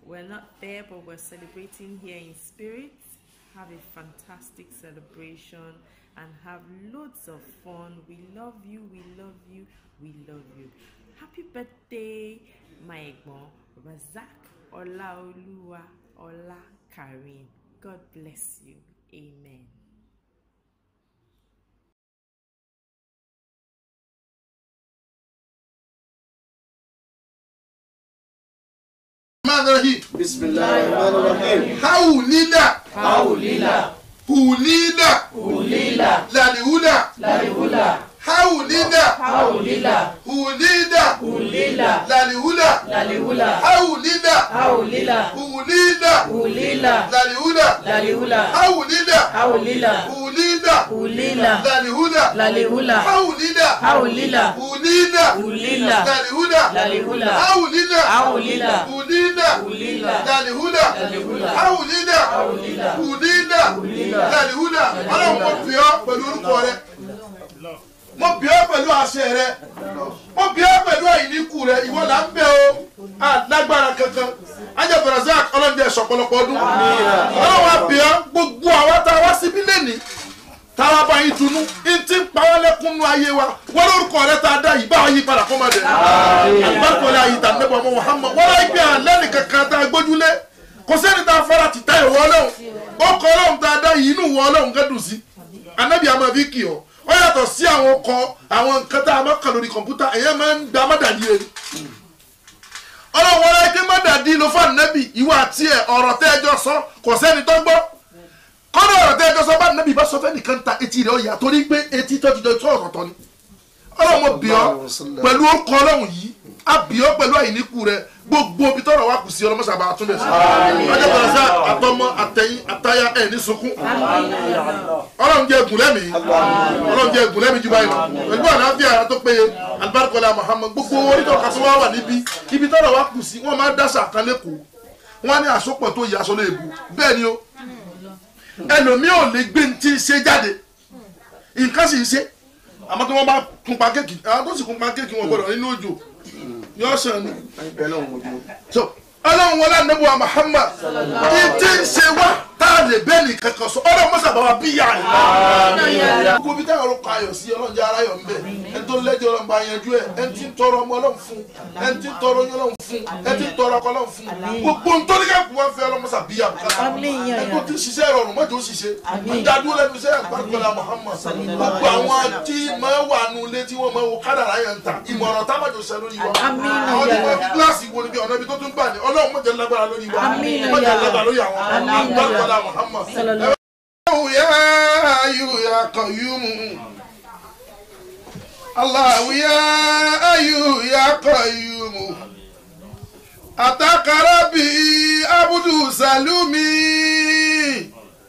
We're not there, but we're celebrating here in spirit. Have a fantastic celebration and have loads of fun. We love you, we love you, we love you. Happy birthday, my Egbo, Razak Olaoluwa Ola Karim. God bless you. Amen. Bismillahirrahmanirrahim. Haulila. Haulila. Hulila. Hulila. Lalihula. Lalihula. Haulila. Haulila. Hulila. Hulila. Lalihula. Lalihula. Haulila. Haulila. Hulila. Hulila. Lalihula. Lalihula. Haulila. Haulila. Hulila. Hulila. Lalihula. Lalihula. Haulila. Haulila. Hulila. Hulila. Lalihula. Lalihula. Haulila. Haulila. Hulila. Hulila. Lalihula. Lalihula. Haulila. Haulila. Hulila. Hulila. Lalihula. Ọlọ́run mo bí ọ pẹ̀lú orúkọ rẹ. Mo bí ọ pẹ̀lú àṣẹ rẹ. Mo bí ọ pẹ̀lú àìníkù rẹ. Ìwọ là ń bẹ̀ o. Lágbára kankan. Ajẹ́ Razak ọlọ́run jẹ́ ṣọ̀pọ̀lọpọ̀ ọdún. Ọlọ́run wa bí ọ gbogbo àwa tá a wá síbí lẹ́nìí. Táwa bá yín dunú, ń tí ń pa wá lẹ́kún nú ayé wa. Wọ́n lórúkọ rẹ tá a dá yìí bá wa yí padà kó máa dẹ̀. Àgbàkọ̀lẹ̀ àyíká nípa ọmọ Muhammad. Wọ́n láì gbé àlẹ́ nìkan kan tá a gbójúlé. Kò sẹ́ni tá a fara ti tá ìwọ ọlọ́run. Ó kọ ọlọ́run tá a dá yìí inú ìwọ ọlọ́run gẹ́dùn sí. Ànábì àmọ́ fi kì ọ́. Ó yàtọ̀ sí àwọn ọkọ̀ àwọn nǹkan tá a máa kàn lórí kọ̀ǹpútà. Ẹ̀yẹ́ máa ń gba amádàlí rẹ̀. ọlọ́run wọlé kí má dàdí ló fà nẹ́bì ìwà àti ẹ̀ ọ̀rọ̀ tẹ́ ẹjọ́ sọ kò sẹ́ni tó gbọ́ kọ́nà ọ̀rọ̀ tẹ́ ẹjọ́ sọ bá nẹ́bì bá sọ fẹ́ nìkan ta etí rẹ̀ ọ̀yà torí pé etí tó ti jọ tó ọ̀tọ̀ọ̀tọ̀ ni ọlọ́run mo bì ọ́ pẹ̀lú orúkọ ọlọ́run yìí a bì ọ́ pẹ̀lú àìníkù rẹ̀ gbogbo ibi tọ́rọ̀ wa kù sí ọlọ́mọṣàbà àtúndẹ̀ sí ọjọ́ pẹ̀lú sá àtọmọ àtẹ̀yìn àtayá ẹ̀ ní sunkún ọlọ́run jẹ́ ẹ̀gùn lẹ́mìí ọlọ́run jẹ́ ẹ̀gùn lẹ́mìí ju báyìí lọ pẹ̀lú àlàáfíà ara tó péye alibarikola Muhammad gbogbo onítọ̀ kásán wa wà níbi ibi tọ́rọ̀ wa kù sí wọ́n máa dáṣà kan lẹ́kọ̀ọ́ wọ́n ní àsopọ̀ tó yẹ aṣọ léèbù bẹ́ẹ̀ ni o ẹlòmíì ò lè gbé ti ṣe jáde nǹkan sì ń ṣe àmọ́ tí wọ́n bá kun pa kéèkì àwọn tó sì kun pa kéèkì wọn gbọ́dọ̀ nínú òjò yóò sàn ní. so ọlọ́run wọlé ànábùwà Muhammad ìdí ń ṣe wá tá a lè bẹ́ẹ̀ ní kankan sọ ọlọ́run mọ́sà bàbá bí yà á. gbogbo bí táwọn ọlọ́kọ̀ ayọ̀ sí ọlọ́run jẹ́ aráyọ̀ ń bẹ̀ ẹni tó lẹ́jọ́ ọlọ́run bá yanjú ẹ̀ ẹni tí ń tọrọ ọmọ ọlọ́run fún ẹni tí ń tọrọ oyún ọlọ́run fún ẹni tí ń tọrọ ọkọ ọlọ́run fún gbogbo nítorí káàkiri wọn fẹ́ ọlọ́run mọ́sà bí yà bùkátà ẹni tó ti ṣiṣẹ́ ìrọ̀rùn mọ́jọ́ ó ṣiṣẹ́ ìdádúró lẹ́nu iṣẹ́ àgbàgbọ́lá Muhammad gbogbo àwọn tí máa wà nù lé tí wọ́n máa wo kádàrá yẹn ń ta ìmọ̀ràn tábàjọ́ ṣẹ lórí wa àwọn tí wọ́n fi gíláàsì wo ni bí ọ̀nà ibi tó tún gbà ní ọlọ́run mọ̀jẹ̀ lágbára lórí wa mọ̀jẹ̀ lágbára lórí àwọn àgbàgbọ́lá Muhammad. Ya ayu ya qayyum Allah ya ayu ya qayyum atakarabi abudu salumi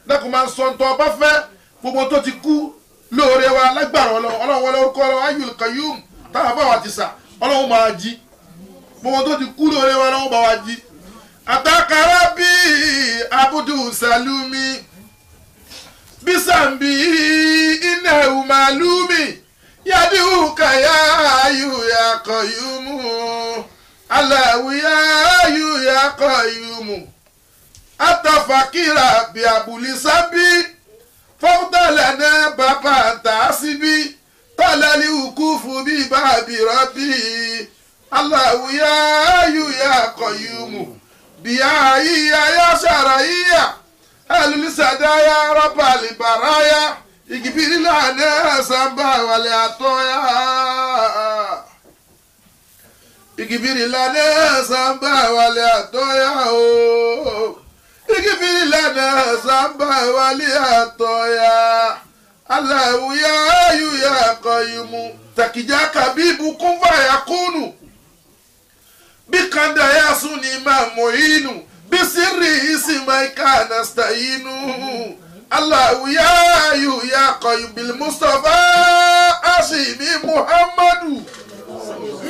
dákun máa sọ ntọ́ bá fẹ́ gbogbo tó ti kú lóore wa lágbára ọlọ́run wọlé orúkọ ọlọ́run ayul qayyum táwọn bá wà ti sà ọlọ́run máa jí gbogbo tó ti kú lóore wa ọlọ́run bá wà jí atakarabi abudu salumi bisambi ina umalumi yaduka ya ayu ya qayyumu Allahu ya ayu ya qayyumu atafakira bi abulisabi fawdalana baba tasibi talali ukufu bi babi rabbi Allahu ya ayu ya qayyumu bi ya sharaiya Alisadaya Rabali Baraya Igibirila ne Samba wale atoya Igibirila ne Samba wale atoya o Igibirila ne Samba wale atoya Allahu ya ayu ya qayyumu takijaka bibu kumva yakunu Bikanda ya suni mamuinu bisiri isimaika nasta'inu Allahu ya ayu ya qayyum bil Mustafa ashimi Muhammadu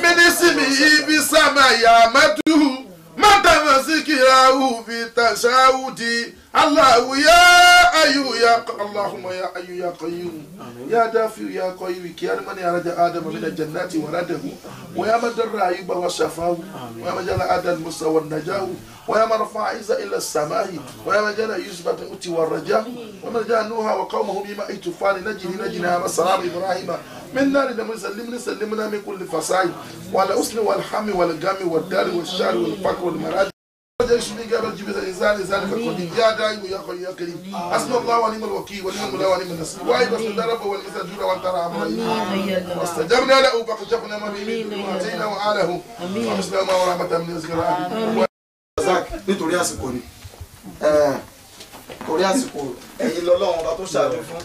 minisimi bisama ya madu mata zikirahu fi tashahudi Allahu ya ayu ya Allahumma ya ayu ya qayyum ya dafi ya qayyum kiyar man ya raja adam min al-jannati wa radahu wa ya madar ayuba wa shafahu wa ya majala adal musa wa najahu wa ya marfa iza ila as-samai wa ya majala yusbat uti wa raja wa majala nuha wa qawmuhu bima itufani najina wa salam ibrahim من نار نسلمنا من كل فساد وعلى أسن والحم والجام والدار والشعر والفقر والمراد جيش من قبل جبل الإنسان ذلك القدير يا داعي ويا قوي يا كريم حسبنا الله ونعم الوكيل ونعم المولى ونعم النصير وعيد رسول رب والمثل جود وانترى أمرين واستجبنا له فكشفنا ما به من واتينا وآله ومسلم ورحمة من ذكر nítorí àsìkò ni torí àsìkò ẹ̀yin lọ́lọ́run ọba tó ṣàánú fún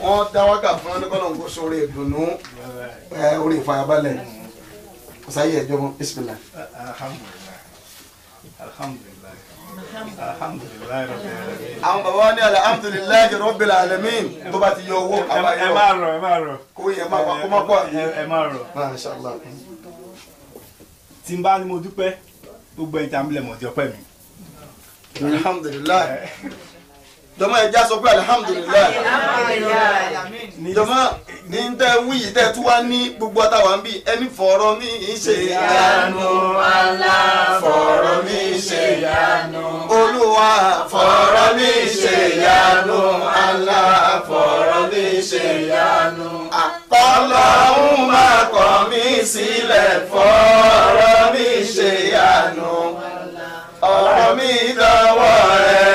wọ́n dá wákà fún ọlọ́kọ́lọ́hún kó sórí ìdùnnú orí ìfàyàbalẹ̀ ọ̀sáyé ẹ̀jọ́ mọ́ bísímìlà. àwọn bàbá wa ní alhamdulilayi rabbil alamin tó bá ti yọ owó àbáyọ ẹ máa rọ kó yẹ kó má pọ̀ ẹ máa rọ Mashallah. tí n bá ní mo dúpẹ́ gbogbo ẹ̀jẹ̀ àmúlẹ̀ mọ̀ ọjọ́ pẹ̀ mi. alhamdulilayi jọmọ ẹja sọ pé alhamdulilayi jọmọ ní tẹ wíyì tẹ tún wá ní gbogbo àtàwọn bí ẹni fọ̀rọ̀ mi ṣe yanu Allah fọ̀rọ̀ mi ṣe yanu Olúwa fọ̀rọ̀ mi ṣe yanu Allah fọ̀rọ̀ mi ṣe yanu Ọlọ́run má kọ̀ mí sílẹ̀ fọ̀rọ̀ mi ṣe yanu ọ̀rọ̀ mi dọwọ́ rẹ̀.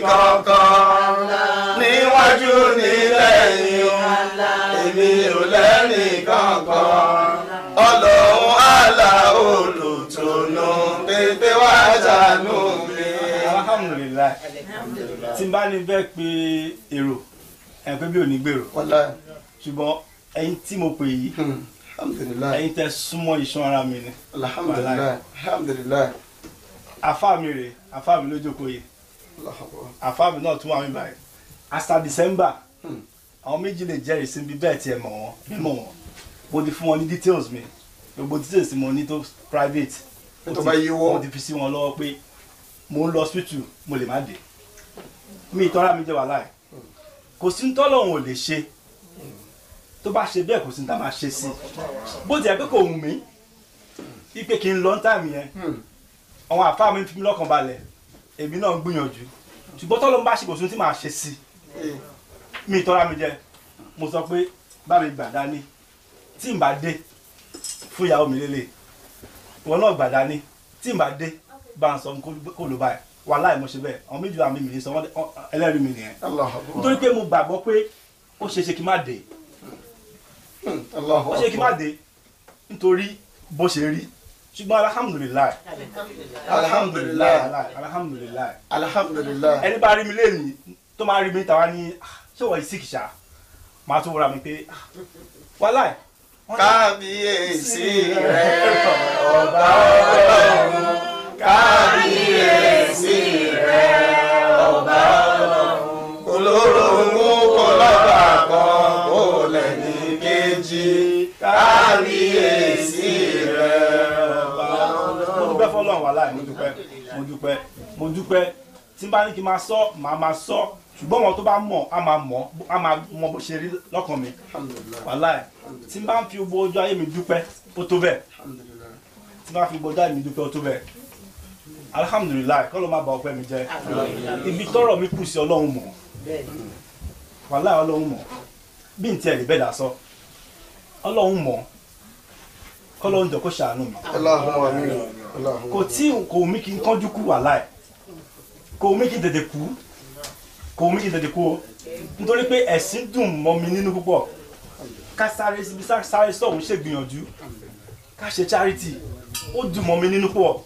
Kankan níwájú ní lẹ́yìn èmi ò lẹ́ni kankan alhamdulillah tí n bá ní fẹ́ pe èrò ẹ̀ pé bí ò ní gbèrò ṣùgbọ́n ẹ̀yin tí mo pè yìí ẹ̀yin tẹ́ súnmọ́ iṣan ara mi ni alhamdulillah afá mi rè afá mi lójókòó yìí afá mi náà tún wà mí báyìí after December àwọn méjì lè jẹ́rìí sí bí bẹ́ẹ̀ tiẹ̀ mọ̀ wọ́n mímọ̀ wọ́n mo ti fún wọn ní details mi gbogbo details mo ní tó private mo ti fi sí wọn lọ́wọ́ pé mo ń lọ hospital mo lè má dé mi ìtọ́ra mi jẹ́ wàhálà ẹ̀ kò sí ní tọ́lọ́hún ò lè ṣe tó bá ṣe bẹ́ẹ̀ kò sí ní tá máa ṣe sí bó ti ẹ̀ pé kò wù mí ipe kí n lọ táìmù yẹn àwọn àfáà mi fi mí lọ́kàn balẹ̀ èmi náà ń gbìyànjú ṣùgbọ́n tọ́lọ́hún bá ṣe kò sí ní tí màá ṣe sí mi ìtọ́ra mi jẹ́ mo sọ pé bá mi gbà dání tí n bá dé fún ìyàwó mi lélẹ̀ wọn náà gbà dání tí n bá dé bá ń sọ kó ló báyìí wàláhì mo ṣe bẹ́ẹ̀ àwọn méjì àmì mi ní sọ wọ́n ẹlẹ́rìí mi nìyẹn nítorí pé mo gbàgbọ́ pé ó ṣe ṣe kí n má dé ó ṣe kí n má dé nítorí bó ṣe rí ṣùgbọ́n alhamdulilayi ẹni bá rí mi lẹ́yìn tó máa rí mi tàwa ní ṣé wọ́n yìí sí kìṣà máa tún wúra mi pé wàláhì. kábíyèsí rẹ̀ ọba ọlọ́run kábíyèsí rẹ̀ ọba ọlọ́run olórogún kò lọ́ba kan kò lẹ́ni kejì kábíyèsí rẹ̀ ọba ọlọ́run. mo dúpẹ́ fọlọ́run wàláhì mo dúpẹ́ tí n bá ní kí n máa sọ màá máa sọ ṣùgbọ́n wọn tó bá mọ̀ á máa mọ̀ bó ṣe rí lọ́kàn mi wàláhì tí n bá ń fi gbogbo ọjọ́ ayé mi dúpẹ́ ó tó bẹ́ẹ̀ tí n bá fi gbogbo ọjọ́ ayé mi dúpẹ́ ó tó bẹ́ẹ̀ alhamdulilayi kọ́ ló má bà ọpẹ́ mi jẹ́ ibi tọ́rọ̀ mi kù sí ọlọ́run mọ̀ wàláhì ọlọ́run mọ̀ bí n tiẹ̀ lè bẹ́ẹ̀ dà sọ ọlọ́run mọ̀ kọ́ ló ń jọ kó ṣàánú mi kò tí kò mí kí n kánjú kú wàláhì kò mí kí n tètè kú kò mí kí n tètè kú o nítorí pé ẹ̀sìn dùn mọ́ mi nínú púpọ̀ ká sáré síbi sáré sọ̀hún ṣègbìyànjú ká ṣe charity ó dùn mọ́ mi nínú púpọ̀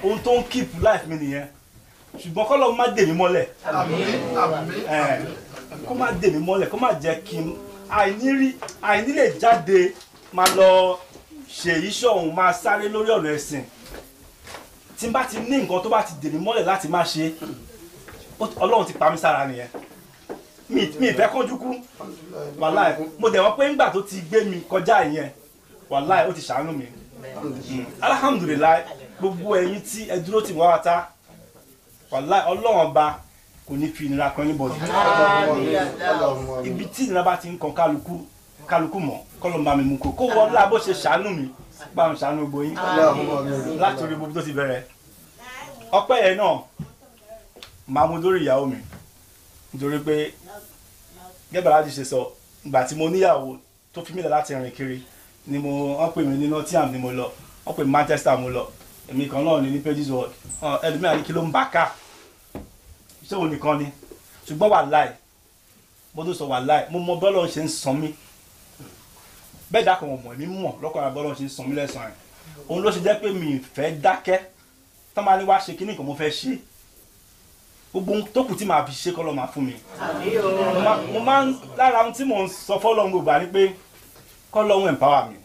ohun tó ń keep life mi nìyẹn ṣùgbọ́n kọ́ lọ́ọ́ má dè mí mọ́lẹ̀ kó má dè mí mọ́lẹ̀ kó má jẹ́ kí n àìní lè jáde máa lọ ṣèyí sọ̀hún máa sáré lórí ọ̀rọ̀ ẹ̀sìn tí n bá ti ní nǹkan tó bá ti dè mí mọ́lẹ̀ láti má ṣe ọlọ́run ti pa mí sára nìyẹn mi ìfẹ́ kánjú kú wàláì mo dẹ̀ wọ́n pé ńgbà tó ti gbé mi kọjá ìyẹn wàláì ó ti ṣàánú mi alhamdulilayi gbogbo ẹ̀yin tí ẹ dúró tì wọ́n wá ta wàláì ọlọ́run ọba kò ní fi ìnira kan yín bọ̀dù ibi tí ìnira bá ti ń kan kálukú mọ̀ kọ́lọ́ bá mi mú kó wọ́n lá bó ṣe ṣàánú mi bá mi ṣàánú gbogbo yín láti orí gbogbo tó ti bẹ̀rẹ̀ ọpẹ́ yẹn náà máa mú lórí ìyàwó mi nítorí pé gẹ́gẹ́ láti ṣe sọ ìgbà tí mo níyàwó tó fi mílẹ̀ láti rìn kiri ni wọ́n pè mí ní Nottingham ni mo lọ wọ́n pè mí Manchester mo lọ èmi kan náà ní Pages World ẹlòmíràn ní kí ló ń bá ká iṣẹ́ òun nìkan ni ṣùgbọ́n wàláì mo tó sọ wàláì mo mọ bọ́lọ̀ ṣe ń san mí bẹ́ẹ̀ dákọ̀ wọ̀n mọ̀ èmi mọ̀ lọ́kọ̀ọ́ra bọ́lọ̀ ṣe ń san mí lẹ́sàn-án òun ló ṣe jẹ́ pé mi ì fẹ́ dákẹ́ tọ́ máa ní wá ṣe kíní kan mo fẹ́ ṣe gbogbo ohun tó kù tí màá fi ṣe kọ́ lọ́ máa fún mi. mo máa ń lára ohun tí mò ń sọ fọ́lọ́run gbogbo àní pé kọ́ lọ́hún empower mi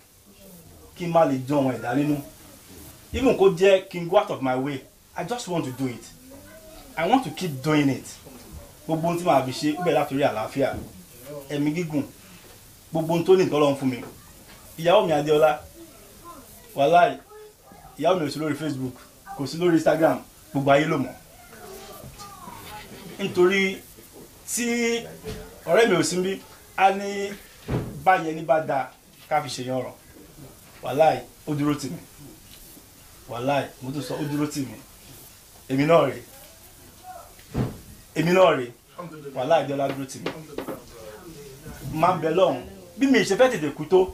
kí n má lè jọ ohun ẹ̀dá nínú even kó jẹ́ kí n go out of my way I just want to do it I want to keep doing it gbogbo ohun tí màá fi ṣe ó bẹ̀rẹ̀ látòrí àlàáfíà ẹ̀mí gígùn gbogbo ohun tó ní ìtọ́lọ́run fún mi ìyàwó mi Adéọlá wàláì ìyàwó mi ò sí lórí Facebook kò sí lórí Instagram gbogbo ayé ló mọ̀ nítorí tí ọ̀rẹ́ mi ò sí bí a ní báyẹn ní bá da ká fi ṣe yanràn wàláì ó dúró tì mí wàláì mo tún sọ ó dúró tì mí èmi náà rè wàláì Adéọlá dúró tì mí máa ń bẹ lọ́hùn bí mi ṣe fẹ́ tètè kú tó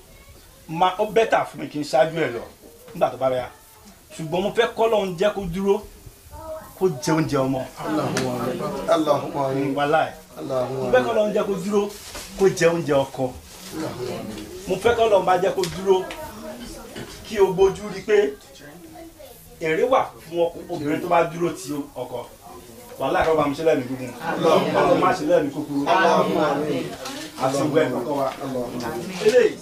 ó bẹ́tà fún mi kí n ṣáájú ẹ̀ lọ nígbà tó bá rẹ̀ ṣùgbọ́n mo fẹ́ kọ́ lọ́hùn jẹ́ kó dúró kó jẹ oúnjẹ ọmọ wàláì mo fẹ́ kọ́ lọ́hùn jẹ́ kó dúró kó jẹ oúnjẹ ọkọ mo fẹ́ kọ́ lọ́hùn bá jẹ́ kó dúró kí o gbójú rí pé èrè wà fún obìnrin tó bá dúró ti ọkọ wàhálà ìkọ́ bá mi ṣe lẹ́nu gúngun ọlọ́run má ṣe lẹ́nu kúkúrú àti ìwé ẹ̀kọ́kọ́ wa eléyìí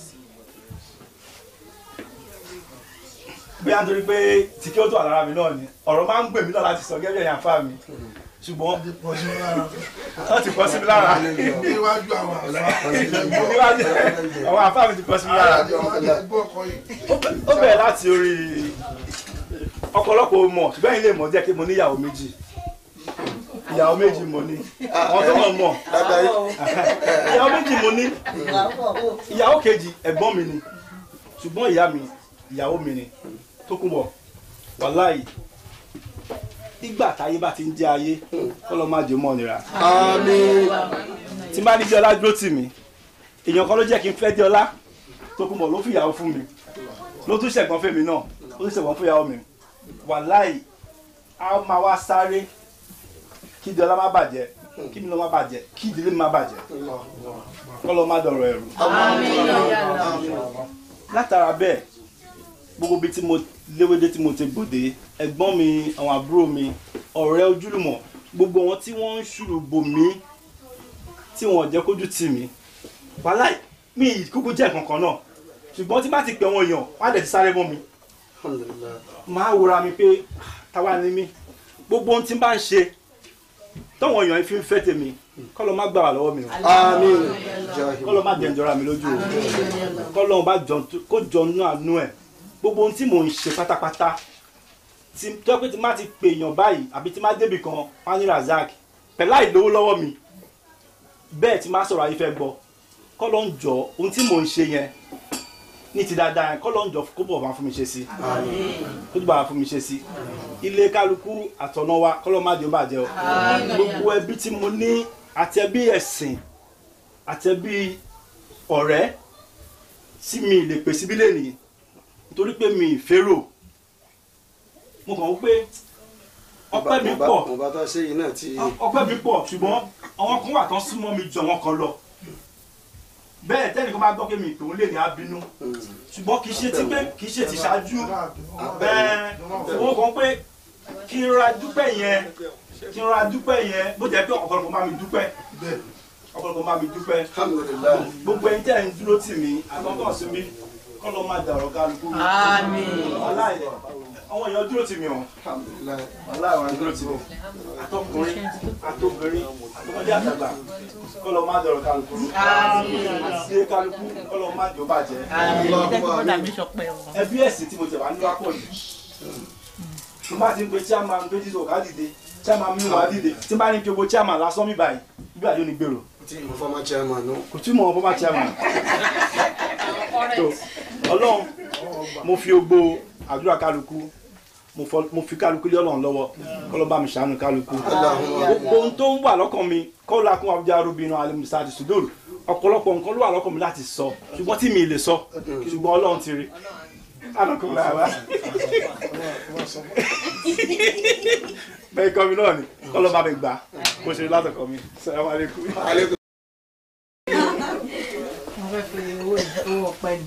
bí a ń torí pé tí kí ó tó àlára mi náà ni ọ̀rọ̀ máa ń gbè mí náà láti sọ gẹ́gẹ́ ẹ̀yàn fáà mi ṣùgbọ́n wọ́n ti pọ̀ sí mi lára níwájú àwọn àfáà mi ti pọ̀ sí mi lára ó bẹ̀rẹ̀ láti orí ọ̀pọ̀lọpọ̀ mọ̀ ṣùgbọ́n ilé mọ̀ jẹ́ pé mo ní ìyàwó méjì mo ní àwọn tó mọ̀ mọ̀ ìyàwó méjì mo ní ìyàwó kejì ẹ̀gbọ́n mi ni ṣùgbọ́n ìyá mi ìyàwó mi ni tó kún bọ̀ wàláì nígbà táyé bá ti ń jẹ́ ayé kọ́lọ́ má jẹ́ mọ́ nira. àmín. tí bá ní Diola dúró tì mí èèyàn kan ló jẹ́ kí n fẹ́ Diola tó kún bọ̀ ló fi ìyàwó fún mi ló tún ṣẹ̀gbọ́n fún mi náà ó tún ṣẹ̀gbọ́n fún ìyàwó mi wàláì a máa wá sáré kí Diola má bàjẹ́ kí mi lọ má bàjẹ́ kí ìdílé mi má bàjẹ́ kọ́lọ́ má dọ̀rọ̀ ẹ̀rù. látara bẹ́ẹ̀ gbogbo bí tí mo léwédé tí mo ti gbòde ẹ̀gbọ́n mi àwọn àbúrò mi ọ̀rẹ́ ojúlùmọ̀ gbogbo wọn tí wọ́n ń ṣùrù bò mí tí wọ́n jẹ́ kójú tì mí wàhálà mi ìkúkú jẹ́ kankan náà ṣùgbọ́n tí bá ti pè wọ́n yàn wọ́n á dẹ̀ ti sáré mọ́ mi máa wòra mi pé táwa ni mí gbogbo ohun tí n bá ń ṣe tọ́wọ́n èèyàn fi ń fẹ́ tèmi kọ́ ló má gbà wá lọ́wọ́ mi o àmín kọ́ ló má jẹ̀ǹjọ́ra mi lójú o kọ́ ló bá kó jọ nínú àánú ẹ̀ gbogbo ohun tí mò ń ṣe pátápátá tí tó pé tí má ti pè èèyàn báyìí àbí tí má débì kan wọ́n ní Razak pẹ̀lá ìlówó lọ́wọ́ mi bẹ́ẹ̀ tí má sọ̀rọ̀ ayé fẹ́ gbọ́ kọ́ ló ń jọ ohun tí mò ń ṣe yẹn ní ti dáadáa yẹn kọ́ ló ń jọ kó bọ̀ bá fún mi ṣe sí kó tó bá fún mi ṣe sí ilé kálukú àtọ̀nà wa kọ́ ló má jẹ́ ó bàjẹ́ o gbogbo ẹbí tí mo ní àti ẹbí ẹ̀sìn àti ẹbí ọ̀rẹ́ tí mi lè pè síbí lẹ́nìí nítorí pé mi ìférò mo kàn wọ́n pé ọpẹ́ mi pọ̀ ọpẹ́ mi pọ̀ ṣùgbọ́n àwọn kan wà tán súnmọ́ mi jọ wọn kan lọ bẹ́ẹ̀ tẹ́nì kan bá gbọ́ pé mi ìpè òun lè ní abínú ṣùgbọ́n kì í ṣe ti ṣáájú bẹ́ẹ̀ wọ́n kàn pé kí n ra dúpẹ́ yẹn bó jẹ́ pé ọ̀pọ̀lọpọ̀ bá mi dúpẹ́ gbogbo ẹni tẹ́ ń dúró tì mí àtọ́tọ̀ sí mi kọ́ ló máa dàrọ̀ kálukú àwọn èèyàn dúró tì mí o aláìwọ̀n dúró tì mí àtọkùnrin àtobìnrin àtọmọdé àtàgbà kọ́ ló máa dàrọ̀ kálukú àti kálukú kọ́ ló máa jò bàjẹ́ ẹbí ẹ̀sìn tí mo tẹ̀ wá ní wákọ̀ yìí tí bá ti ń pe chairman pé jíjọ ká dìde chairman mi wà dìde tí bá ní pe gbogbo chairman lásán mi báyìí bí àjọ ní gbèrò kò tí mọ̀ fọ́mà chairman ọlọ́run mo fi gbogbo àdúrà kálukú mo fi kálukú lé ọlọ́run lọ́wọ́ kọ́lọ́ bá mi ṣàánú kálukú gbogbo ohun tó ń wà lọ́kàn mi kọ́ lakún abúlé arúgbìn alimusa àti sùdòrò ọ̀pọ̀lọpọ̀ nǹkan ló wà lọ́kàn mi láti sọ ṣùgbọ́n tí mi lè sọ ṣùgbọ́n ọlọ́run ti rí alákùnrin àwa bẹ́ẹ̀ kọ́ mi náà ni kọ́lọ́ bá mi gbà bó ṣe látọ̀kọ́ mi sàlámù aláìkùm. mo fẹ́ fi owó ọpẹ́ ni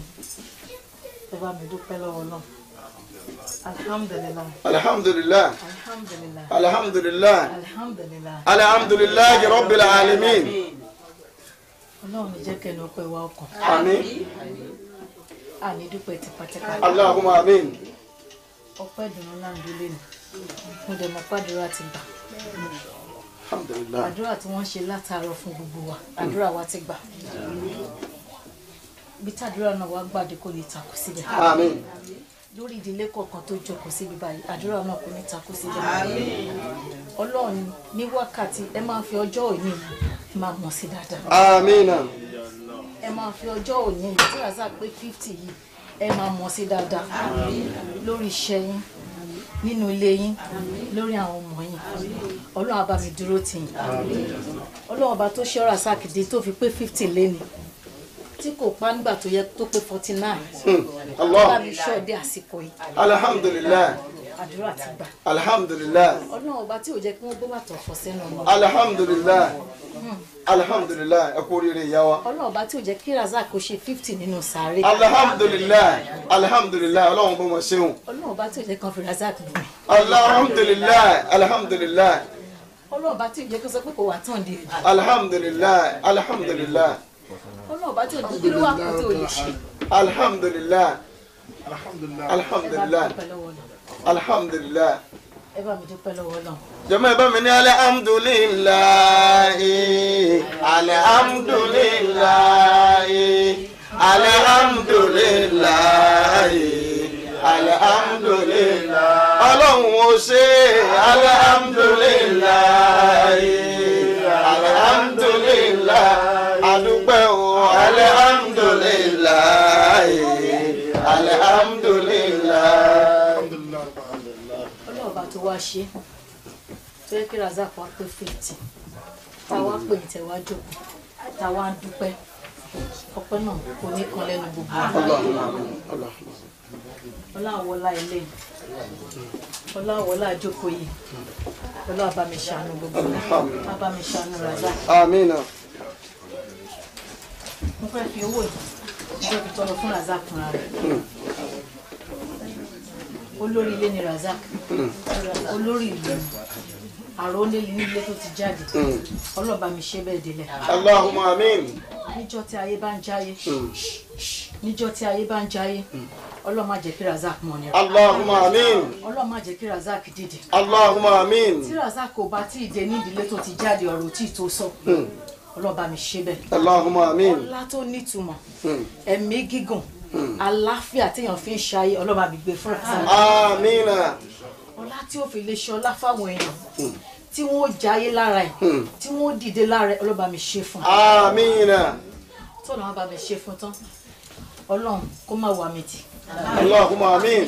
ẹ bá mi dúpẹ́ lọ́wọ́ náà alhamdulilayi. alhamdulilayi. alhamdulilayi. alhamdulilayi. alhamdulilayi. alhamdulilayi rabbil alamin. ọlọ́run ní jẹ́ kẹ́ni ọpẹ́ wa ọkàn. àmín. àní dúpẹ́ tipátipá. Allahumma àmín. ọpẹ́ dùnú náà ń dúlé ni mo dẹ̀ mọ̀ pàdúrà ti gbà. alhamdulilayi. àdúrà tí wọ́n ṣe látàárọ̀ fún gbogbo wa àdúrà wa ti gbà. bí tàdúrà náà wá gbàdé kò ní takò síbẹ̀. àmín. lórí ìdílé kọ̀ọ̀kan tó jókòó síbi báyìí àdúrà náà kò ní takò síbẹ̀. ọlọ́run ní wákàtí ẹ máa fi ọjọ́ òní máa mọ̀ sí dáadáa. àmín. ẹ máa fi ọjọ́ òní tí Razak pé 50 yìí ẹ máa mọ̀ sí dáadáa lórí iṣẹ́ yín nínú ilé yín lórí àwọn ọmọ yín ọlọ́run á bá mi dúró tì yín ọlọ́run ọba tó ṣe Razak dé tó fi pé 50 léni tí kò pa nígbà tó yẹ tó pé 49 bá mi ṣọ́ dé àsìkò yìí. alhamdulilayi. àdúrà ti gbà. alhamdulilayi. ọlọ́run ọba tí ò jẹ́ kí wọ́n gbé bàtọ̀ fọ́ sẹ́nu ọmọ. alhamdulilayi. alhamdulilayi ẹ kú oríire ìyá wa. ọlọ́run ọba tí ò jẹ́ kí Razak kó ṣe 50 nínú sàárè. alhamdulilayi. alhamdulilayi ọlọ́run bó mọ̀ ṣeun. ọlọ́run ọba tí ò jẹ́ kan fi Razak bù mí. alhamdulilayi. alhamdulilayi. ọlọ́ọ̀bá tí ìjẹ́ kó sọ pé kò wà tán di èdè. alhamdulilayi alhamdulilayi ọlọ́ọ̀bá tí òjò kí ló wà kó tó lè ṣe. alhamdulilayi alhamdulilayi alhamdulilayi. ẹ bá mi dúpẹ́ lọ́wọ́ náà. jọmọ ẹ bá mi ní alhamdulilayi alhamdulilayi alhamdulilayi alhamdulilayi ọlọ́run ó ṣe alhamdulilayi alhamdulilayi adúpẹ́ o alhamdulilayi alhamdulilayi. ọlọ́ọ̀bá tó wá ṣe tó yẹ kí Razak wá pé 50 táwa pè ní tẹ̀wá jókòó táwa ń dúpẹ́ ọpẹ́ náà kò ní kan lẹ́nu gbogbo ọláwọlá ilé ọláwọlá àjókòó yìí ọlọ́wà bá mi ṣàánú gbogbo bá mi ṣàánú Razak. àmín. mo fẹ́ fi owó yìí jẹ́ fi tọrọ fún Razak fúnra rẹ̀ olórí ilé ni Razak olórí ìlú àròlé nílé tó ti jáde ọlọ́ba mi ṣe bẹ́ẹ̀ délẹ̀. Allahumma àmín. níjọ́ tí ayé bá ń jáyé níjọ́ tí ayé bá ń jáyé Ọlọ́run má jẹ́ kí Razak mọ̀ nira. Allahumma àmín. Ọlọ́run má jẹ́ kí Razak dìde. Allahumma àmín. tí Razak kò bá tí ì dé ní ìdílé tó ti jáde ọ̀rọ̀ tí ì tó sọ ọlọ́ba mi ṣe bẹ́ẹ̀. Allahumma àmín. ọlá tó nítumọ̀ ẹ̀mí gígùn àlàáfíà téèyàn fi ń ṣayé ọlọ́ba mi gbé fún Razak. àmín. ọlá tí ó fi lè ṣe ọlá fáwọn èèyàn tí wọ́n jáyé lára ẹ̀ tí wọ́n dìde lára ẹ̀ ọlọ́ba mi ṣe fún. àmín. tọ́lá wọn bá mi ṣe fún tán Ọlọ́run kó má wà mí tì. Allahumma àmín.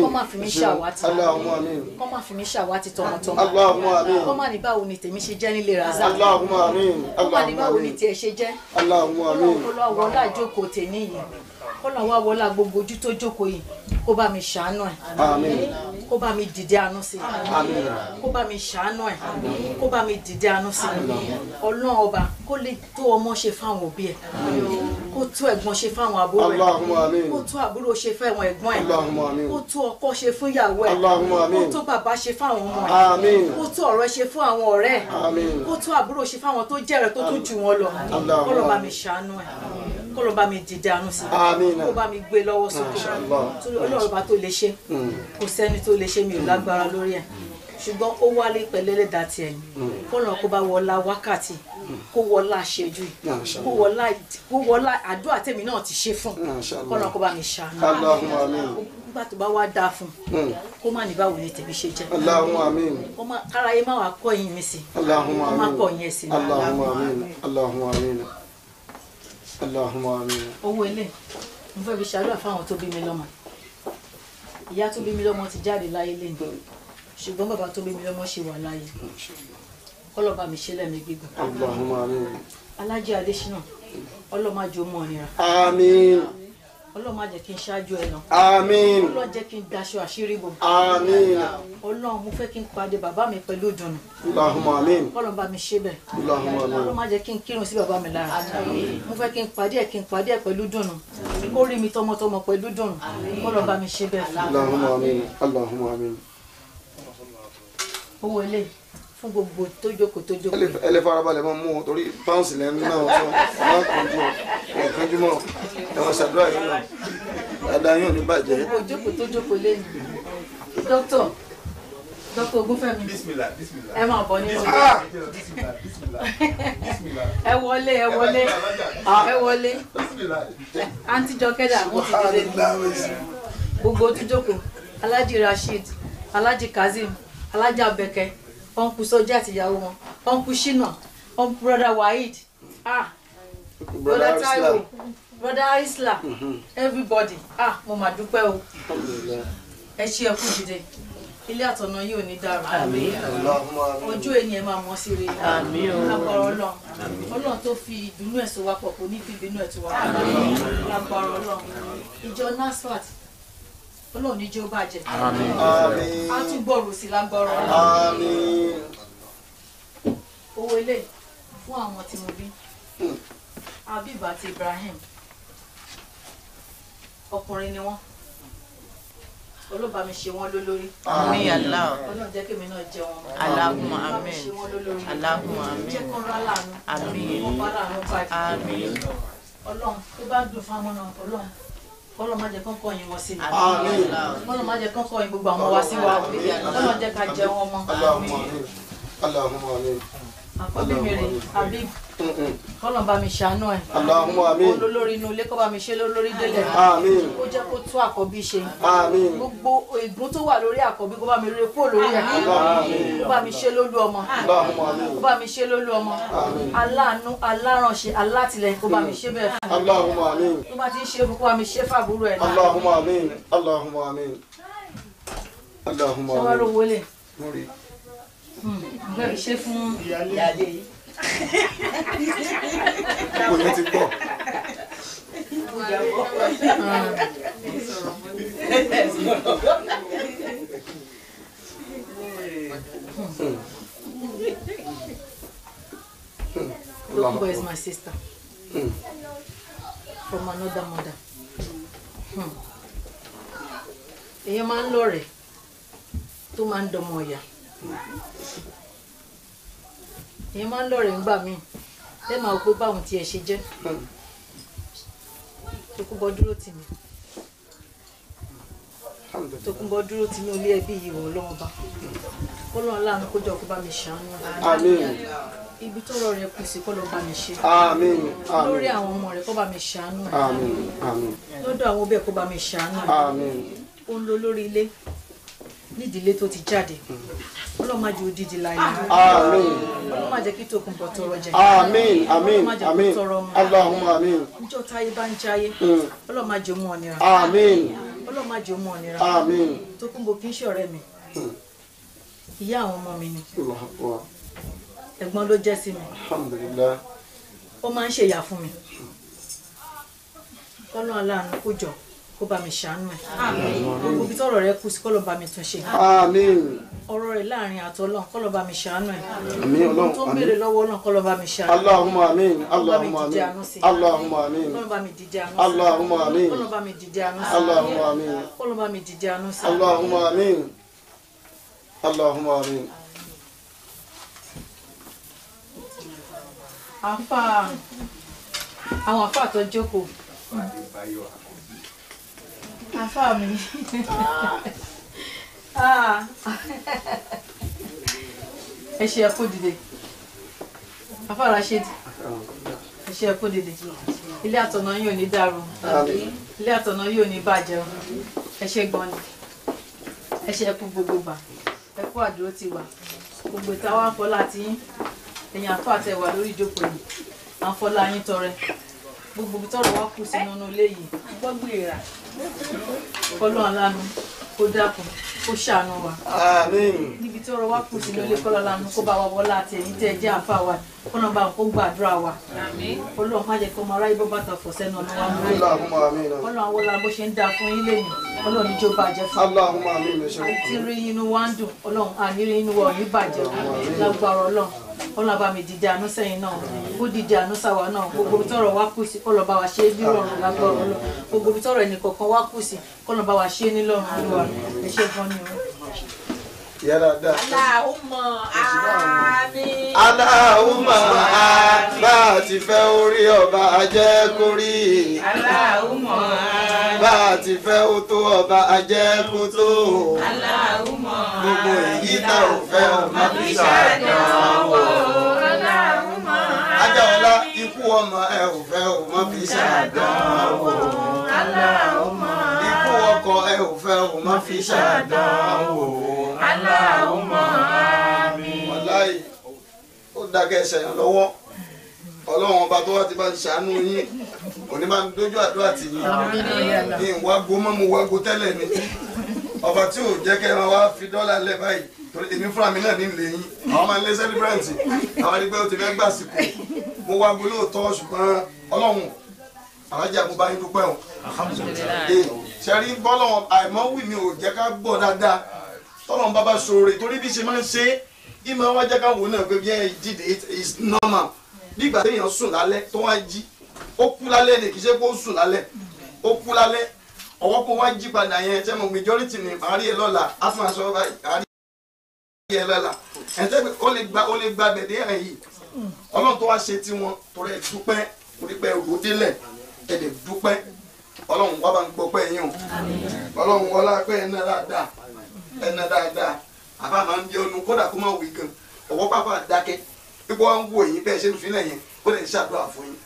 kó má fi mí ṣàwátì. Allahumma àmín. kó má fi mí ṣàwátì tọmọtọmọ. Allahumma àmín. kó má ní báwo ni tèmi ṣe jẹ́ nílé Razak. Allahumma àmín. kó má ní báwo ni tiẹ̀ ṣe jẹ́. Allahumma àmín. kó lọ wọlá ìjókòó tèmi yìí kó lọ wá wọlá gbogbo ojú tó jókòó yìí kó bá mi ṣàánú ẹ̀. àmín. kó bá mi dìde àánú sí i. àmín. kó bá mi ṣàánú ẹ̀. kó bá mi dìde àánú sí i. Ọlọ́run ọba kó lè tó ọmọ ṣe fáwọn òbí ẹ̀ kó tó ẹ̀gbọ́n ṣe fáwọn àbúrò ẹ̀ Allahumma àmín. kó tó àbúrò ṣe fáwọn ẹ̀gbọ́n ẹ̀ Allahumma àmín. kó tó ọkọ ṣe fún ìyàwó ẹ̀ Allahumma àmín. kó tó bàbá ṣe fáwọn ọmọ ẹ̀ àmín. kó tó ọ̀rẹ́ ṣe fún àwọn ọ̀rẹ́ ẹ̀ àmín. kó tó àbúrò ṣe fáwọn tó jẹ́rẹ̀ tó tún jù wọn lọ kó lọ bá mi ṣàánú ẹ̀ kó lọ bá mi dìde àánú sí àmín. kó bá mi gbé lọ́wọ́ sókè Ọlọ́run bá tó lè ṣe kò sẹ́ni tó lè ṣe mi ò lágbára lórí ẹ̀ ṣùgbọ́n ó wálé pẹ̀lú ẹlẹ́dàá tiẹ̀ ni kó lọ kó bá wọlá wákàtí kó wọlá àṣejù kó wọlá àdúrà tèmi náà ti ṣe fún kó lọ kó bá mi ṣàánú nígbà tó bá wá dáa fún kó má ní báwo ni tèmi ṣe jẹ́ Allahumma àmín. káráyé má wàá kọ́ yín mi sí Allahumma kó má àmín. kọ́ yín ẹ̀ sí mi. Allahumma àmín. Allahumma àmín. Allahumma àmín. owó ilé mo fẹ́ fi ṣàdúrà fáwọn tó bí mi lọ́mọ ìyá tó bí mi lọ́mọ ti jáde láyé lẹ́nu ṣùgbọ́n bàbá tó bí mi lọ́mọ ṣì wà láyé kọ́lọ́ba mi ṣe lẹ́mìí gígùn. Allahumma àmín. Alájẹ Adésínà ọlọ́màjò mọ̀ nira. àmín. Ọlọ́mà jẹ́ kí n ṣáájú ẹ̀ náà. àmín. Ọlọ́run jẹ́ kí n daṣọ àṣírí bò. àmín. Ọlọ́run mo fẹ́ kí n pàdé bàbá mi pẹ̀lú ìdùnnú. Allahumma àmín. Ọlọ́run bá mi ṣe bẹ́ẹ̀. Allahumma àmín. Ọlọ́run má jẹ́ kí n kírun sí bàbá mi lára. Mo fẹ́ kí n pàdé ẹ̀ pẹ̀lú ìdùnnú. Kó rí mi tọmọtọmọ pẹ̀lú ìdùnnú. Ọlọ́run bá mi ṣe bẹ́ẹ̀. Allahumma àmín. Allahumma àmín. Owó ilé fún gbogbo tó jókòó. ẹ lè farabalẹ̀ mọ́ mú o torí pounds lẹ́nu náà sọ ọmọ kanjú mọ́ ẹ̀wọ̀n ṣàdúrà yìí náà dáadáa yóò ní bàjẹ́. Gbogbo tó jókòó lẹ́nu. Dókítà Ògúnfẹ́mi ẹ máa bọ̀ nínú ẹ wọlé àǹtí Jọkẹ́dà wọ́n ti dìde gbogbo tó jókòó Alhaji Rasheed Alhaji Kazeem Alhaji Abẹ́kẹ́ ọ̀npù Sọjí àtìyàwó wọn ọ̀npù Ṣínà ọ̀npù brother Waheed brother Taiwo brother Isla everybody mo mà dúpẹ́ o ẹ ṣe ẹkú dìde ilé àtọ̀nà yìí ò ní dàrú ojú ènìyàn máa mọ́ sí rere lágbára Ọlọ́run tó fi ìdùnnú ẹ̀ so wá pọ̀ kò ní fi ìbínú ẹ̀ tó wá pọ̀ lágbára Ọlọ́run ìjọ NASFAT Ọlọ́run ní jẹ́ ó bàjẹ́ á tún gbọ́rò sí lágbára Ọlọ́run owó ilé fún àwọn tí mo bí Habib àti Ibrahim ọkùnrin ni wọ́n Ọlọ́run bá mi ṣe wọ́n lólórí. Àmín Allah. Ọlọ́run jẹ́ kí èmi náà jẹ wọn. Allahumma Bá mi amen. ṣe wọ́n lólórí. Allahumma amen. Jẹ́ kó rá láàánú. Àmín. Wọ́n bá láàánú bàjẹ́. Àmín. Ọlọ́run tó bá dùn fún àwọn náà Ọlọ́run. Ọlọ́run má jẹ́ kán kọ̀yìn wọn sí mi. Àmín. Ọlọ́run má jẹ́ kán kọ̀yìn gbogbo àwọn wa sí wa. Ọlọ́run jẹ́ ká jẹ wọn mọ́. Allahumma amin. Allahumma amin. Àkọ́bí mi rè Habib. Kọ́lọ̀ bá mi ṣàánú ẹ̀. Allahumma amin. Olólórí inú ilé kó bá mi ṣe lólórí délẹ̀. Àmín. Ó jẹ́ kó tún àkọ́bí ṣe. Àmín. Gbogbo ègún tó wà lórí àkọ́bí kó bá mi ré kúrò lórí ẹ̀. Àmín. Kó bá mi ṣe lólú ọmọ. Allahumma amin. Kó bá mi ṣe lólú ọmọ. Aláàánú, alárànṣe, alátìlẹ́yìn kó bá mi ṣe bẹ́ẹ̀ fún. Allahumma amin. Tó bá ti ń ṣe fún kó bá mi ṣe fàbúrò ẹ̀ náà. Allahumma amin. Allahumma amin. Allahumma Ṣé wàá amin. rówó lè? Lórí. Bẹ́ẹ̀ ṣe fún ìyáálé yìí. Kò yẹ ti gbọ́. Lokumbo is my sister. From another mother. Èyàn máa ń lọ́rẹ̀ẹ́ tó máa ń dọmọ ọ̀yà. Èyàn máa ń lọ́rẹ̀ẹ́ ńgbà míì. Ẹ máa wò pé báwọn tiẹ̀ ṣe jẹ́. Tókunbọ̀ dúró tì mí. Tókunbọ̀ dúró tì mí olé ẹbí yìí wọ̀ lọ́wọ́ bá. Kọ́lọ́run láàánú kó jọ kó bá mi ṣàánú. Àmín. Ibi tó rọ rẹ kù sí kọ́ ló bá mi ṣe. Àmín. Lórí àwọn ọmọ rẹ kó bá mi ṣàánú. Àmín. Àmín. Lọ́dọ̀ àwọn òbí ẹ̀ kó bá mi ṣàánú. Àmín. Ó ń lọ lórí ilé nídìílé tó ti jáde. Ọlọ́run má jẹ́ odidi láìláì. Àmín. Ọlọ́run má jẹ́ kí Tókunbọ̀ tọrọ jẹ. Àmín. Àmín. Ọlọ́run má jẹ́ kó Àmín. tọrọ ọmọ. Allahumma amin. Níjọ́ táyé bá ń jáyé. Ọlọ́run má jẹ́ mú ọ nira. Àmín. Ọlọ́run má jẹ́ mú ọ nira. Àmín. Tókunbọ̀ kì í ṣe ọ̀rẹ́ mi. Ìyá àwọn ọmọ mi ni. Allahu akbar. Ẹ̀gbọ́n ló jẹ́ sí mi. Alhamdulillah. Ó máa ń ṣèyà fún mi. Kọ́lọ́run aláàánú kó jọ kó bá mi ṣàánú ẹ̀. Gbogbo ibi tọ́rọ̀ rẹ kù sí kọ́lọ́ bá mi tún ṣe. Àmín. Ọ̀rọ̀ rẹ̀ láàrin àtọ́lọ́run kọ́lọ́ bá mi ṣàánú ẹ̀. Àmín Ọlọ́run. Tó ń béèrè lọ́wọ́ Ọlọ́run kọ́lọ́ bá mi ṣàánú. Allahumma amin. Allahumma amin. Allahumma amin. Kọ́lọ́ bá mi dìde àánú sí. Allahumma amin. Kọ́lọ́ bá mi dìde àánú sí. Allahumma amin. Kọ́lọ́ bá mi dìde àánú sí. Allahumma amin. Allahumma amin. Àwọn àfáà tó jókòó. Àfáà mi. Ẹ ṣe ẹkú dìde. Àfáà Rashid. Ẹ ṣe ẹkú dìde. Ilé àtọ̀nà yóò ní dàrú. Ilé àtọ̀nà yóò ní bàjẹ́. Ẹ ṣe gan ni. Ẹ ṣe ẹkú gbogbo gbà. Ẹkú àdúró ti wà. Gbogbo ìtawà fọlá tí ẹ̀yin àfáà tẹ wà lórí ìjókòó yìí. Àfọlá yín tọrẹ. Gbogbo ibi tọ́rọ̀ wá kù sí nínú ilé yìí. Gbọ́gbé ìrà. Kọ́lọ́ aláàánú kó dákun kó ṣàánú wa. Àmín. Níbi tí ọ̀rọ̀ wa kù sí lólé kọ́lọ́ aláàánú kó bá wa wọlá àti ẹ̀yin tẹ́ ẹ jẹ́ àfa wa kọ́nà bá kó gbàdúrà wa. Ọlọ́run má jẹ́ kó máa ráyè bó bàtà fọ̀ sẹ́nu ọ̀nà wa mú. Allahumma amin. Ọlọ́run àwọn ọlá bó ṣe ń da fún yín lẹ́yìn Ọlọ́run ní jó bàjẹ́ fún. Allahumma amin. Àti rí inú wa ń dùn Ọlọ́run àníri inú wa ò ní bàjẹ́ lágbára Ọlọ́run. Ọlọ́run bá mi dìde àánú sẹ́yìn náà kó dìde àánú sáwa náà gbogbo ibi tọ́rọ̀ wá kù sí kọ́lọ́ bá wa ṣe é nírọ̀rùn lágbára Ọlọ́run gbogbo ibi tọ́rọ̀ ẹnì kọ̀ọ̀kan wá kù sí kọ́lọ́ bá wa ṣe é nílọ́rùn Olúwa ẹ ṣé gan ni o. Yàrá. Allahumma àmín. Allahumma bá a ti fẹ́ orí ọba ajẹ́ kórí. Allahumma bá a ti fẹ́ ó tó ọba ajẹ́ kó tó. Allahumma gbogbo èyí tá ò fẹ́ ọmọ fi ṣàdánwò. Allahumma ajá ọlá ikú ọmọ ẹ ò fẹ́ ọmọ fi ṣàdánwò. Allahumma ikú ọkọ ẹ ò fẹ́ ọmọ fi ṣàdánwò. Allahumma àmín. Wàláhì ó dákẹ́ ṣẹ̀yàn lọ́wọ́ Ọlọ́run ọba tó wá ti bá ń ṣàánú yín kò ní máa ń dójú àdúrà tì yín ní ìwágo mọ́ mo wágo tẹ́lẹ̀ ni ọba tí ò jẹ́ kẹ́ ẹ máa wá fi dọ́là lẹ̀ báyìí torí èmi fúnra mi náà ní ilé yín àwọn máa ń lé sẹ́líbrẹ́ǹtì àwọn adigun ó ti fẹ́ gbàsìkò mo wágo lóòótọ́ ṣùgbọ́n Ọlọ́run alájà mo bá yín dúpẹ́ o ṣẹ́rí bọ́lọ́wọ́n àìmọ́wì mi ò jẹ́ ká gbọ́ dáadáa tọ́lọ́run bá bá ṣoore torí bí ṣe máa ń ṣe é ìmọ̀ wá jẹ́ ká wò náà pé bí ẹ did it is normal nígbà téèyàn sùn lálẹ́ tó wá jí ó kú lálẹ́ ni kì í ṣe pé ó sùn lálẹ́ ó kú lálẹ́ ọwọ́ kó wá jí padà yẹn ṣé mo majority ni àárí ẹ lọ́la á fún aṣọ àárí ẹ lọ́la ẹ̀ńtẹ́ ó lè gba bẹ̀dẹ̀ ẹ̀ yìí ọlọ́run tó wá ṣe tí wọn torí ẹ̀ dúpẹ́ torí pé òrò délẹ̀ ẹ̀ lè dúpẹ́ ọlọ́run wá bá ń gbọ́ pé yín o ọlọ́run wọlá pé ẹ̀ ná dáadáa àbá máa ń bí ọnu kódà kó má wí gan ọwọ́ pápá dákẹ́ pípọ́ wá ń wò yín bẹ́ẹ̀ ṣe ń filẹ̀ yẹn ó lè ṣàdúrà fún yín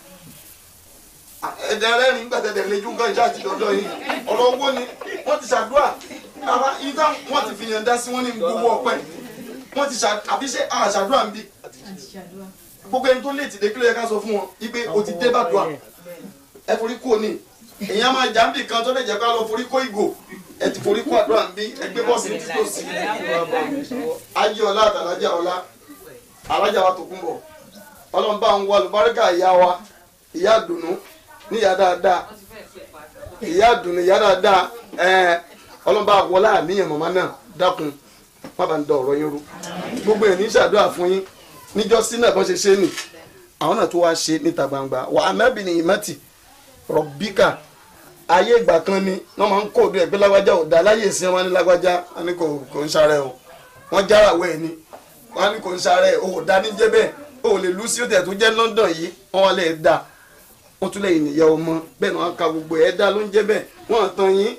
ẹ̀dẹ̀ rẹ́rìn gbàtẹ̀dẹ̀ lẹ́jú nǹkan ìṣe àti dọ́dọ̀ yìí ọ̀rọ̀ owó ni wọ́n ti ṣàdúrà àbá ìdá wọ́n ti fi yàn dá sí wọ́n ní gbogbo ọpẹ́ wọ́n ti àbí ṣe àṣàdúrà ń bí gbogbo ẹni tó lè ti dé kílẹ̀ ká sọ fún wọn wípé o ti dé bàdúrà ẹ forí kó ní èèyàn máa jà ń bì kan tó lè jẹ́ ká lọ forí kó ìgò ẹ ti forí kó àdúrà ń bí ẹgbẹ́ bọ́ọ̀sì ní títòsí ayé ọlá àtàlájà ọlá alájà wa tó kún bọ̀ ọlọ́mbà ń wọ àlùbáríkà ìyá wa ìyá àdùnnú níyà dáadáa ìyá àdùnnú ìyá dáadáa ọlọ́mbà wọlá àníyàn màmá náà dákun má bàa ń da ọ̀rọ̀ yín rú gbogbo ẹ̀ ní ṣàdúrà fún yín níjọ́ sí náà bọ́n ṣe ṣe nì àwọn náà tó wá ṣe níta gbangba wà á mẹ́bìnì ìmọ̀tì rọ̀bíkà ayé ìgbà kan ni wọ́n máa ń kó òdu ẹ̀gbẹ́ lágbájá ọ̀dà láyé ìsìn wọn ní lágbájá wọn ní kò ń ṣàrẹ̀ o wọ́n jára wẹ̀ ni wọn ní kò ń ṣàrẹ̀ o ò dá ní jẹ́ bẹ́ẹ̀ o ò lè lu sí òtẹ̀ tó jẹ́ London yìí wọ́n wá lè dà wọ́n tún lẹ́yìn ìyá ọmọ bẹ́ẹ̀ ni wọ́n ka gbogbo ẹ̀ dá ló ń jẹ́ bẹ́ẹ̀ wọ́n tán yín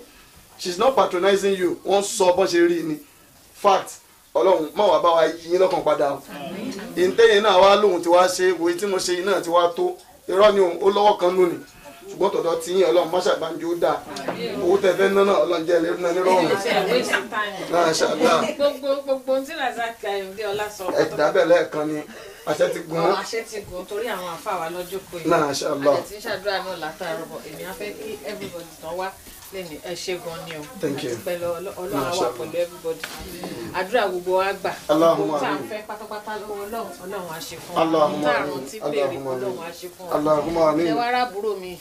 she is not patronizing you wọ́n sọ bọ́n ṣe rí ni fact ọlọ́run má wàá bá wa yí yín lọ́kàn padà o ìǹtẹ́yìn náà wá lóhun tí wàá ṣe wòye tí mo ṣe yín náà tí wàá tó irọ́ ni ó lọ́wọ́ kan lónìí ṣùgbọ́n tọ̀dọ̀ tí yín ọlọ́run má ṣàgbàǹjò dà owó tẹ fẹ́ náà ọlọ́run jẹ́ ẹlẹ́rú náà nírọ̀rùn. gbogbo tí Razak Ayinde Ọlá sọ. ẹ dábẹ́ lẹ́ẹ̀kan ni àṣẹ ti gùn. àṣẹ ti gùn torí àwọn àfáà lọ́jọ́ pé Masha Allah. àti ṣàdúrà náà látàárọ̀ bọ̀ èmi á fẹ́ kí everybody tán wá lẹ́nu ẹ ṣe gan ni o àti pẹ̀lú ọlọ́run á wà pẹ̀lú everybody àdúrà gbogbo wa gbà gbogbo tá à ń fẹ́ pátápátá lọ́wọ́ ọlọ́run á ṣe fún wa tá à ń tí bèrè ọlọ́run á ṣe fún wa ẹ wá rábùrò mi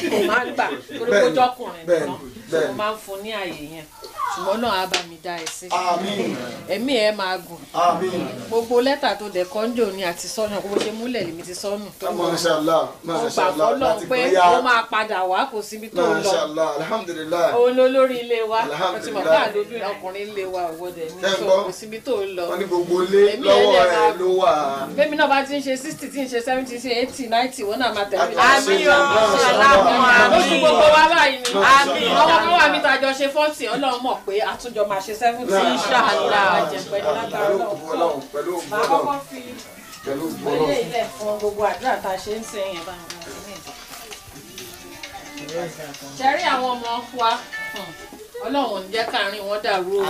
kò máa gbà torí kó jọkùnrin nìkan mo máa ń fún ní àyè yẹn ṣùgbọ́n náà á bá mi dá ẹ sí ẹ̀mí ẹ máa gùn gbogbo lẹ́tà tó dẹ̀ kọ́ńdò ni àti sọ́nù gbogbo ṣe múlẹ̀ lèmi ti sọ́nù tó mọ̀ mo gbà fọ́lọ́ pé ó máa padà wá kò síbi tó lọ òun ló lórí ilé wa ó ti mọ̀ pé àlóbi ọkùnrin ilé wa òwòdẹ̀ ní sọ kò síbi tó lọ èmi ẹ̀ lè máa gùn bẹ́ẹ̀ mi náà bá ti ń ṣe 60 tí ń ṣe 70 sí 80 90 wọ́n náà máa tẹ̀lé lóṣù gbogbo wa báyìí ni ọmọ kan wà mí tàjọ ṣe 40 ọlọ́run mọ̀ pé àtúnjọ máa ṣe 70 ṣáàlà àjẹpẹ́ ní lágbára ọlọ́run máa kọ́kọ́ fi ilé ilẹ̀ fún gbogbo àdúrà tá a ṣe ń sìn yẹn báyìí. ṣẹ́rí àwọn ọmọ wa ọlọ́run ò ní jẹ́ káàrin wọn dàrú o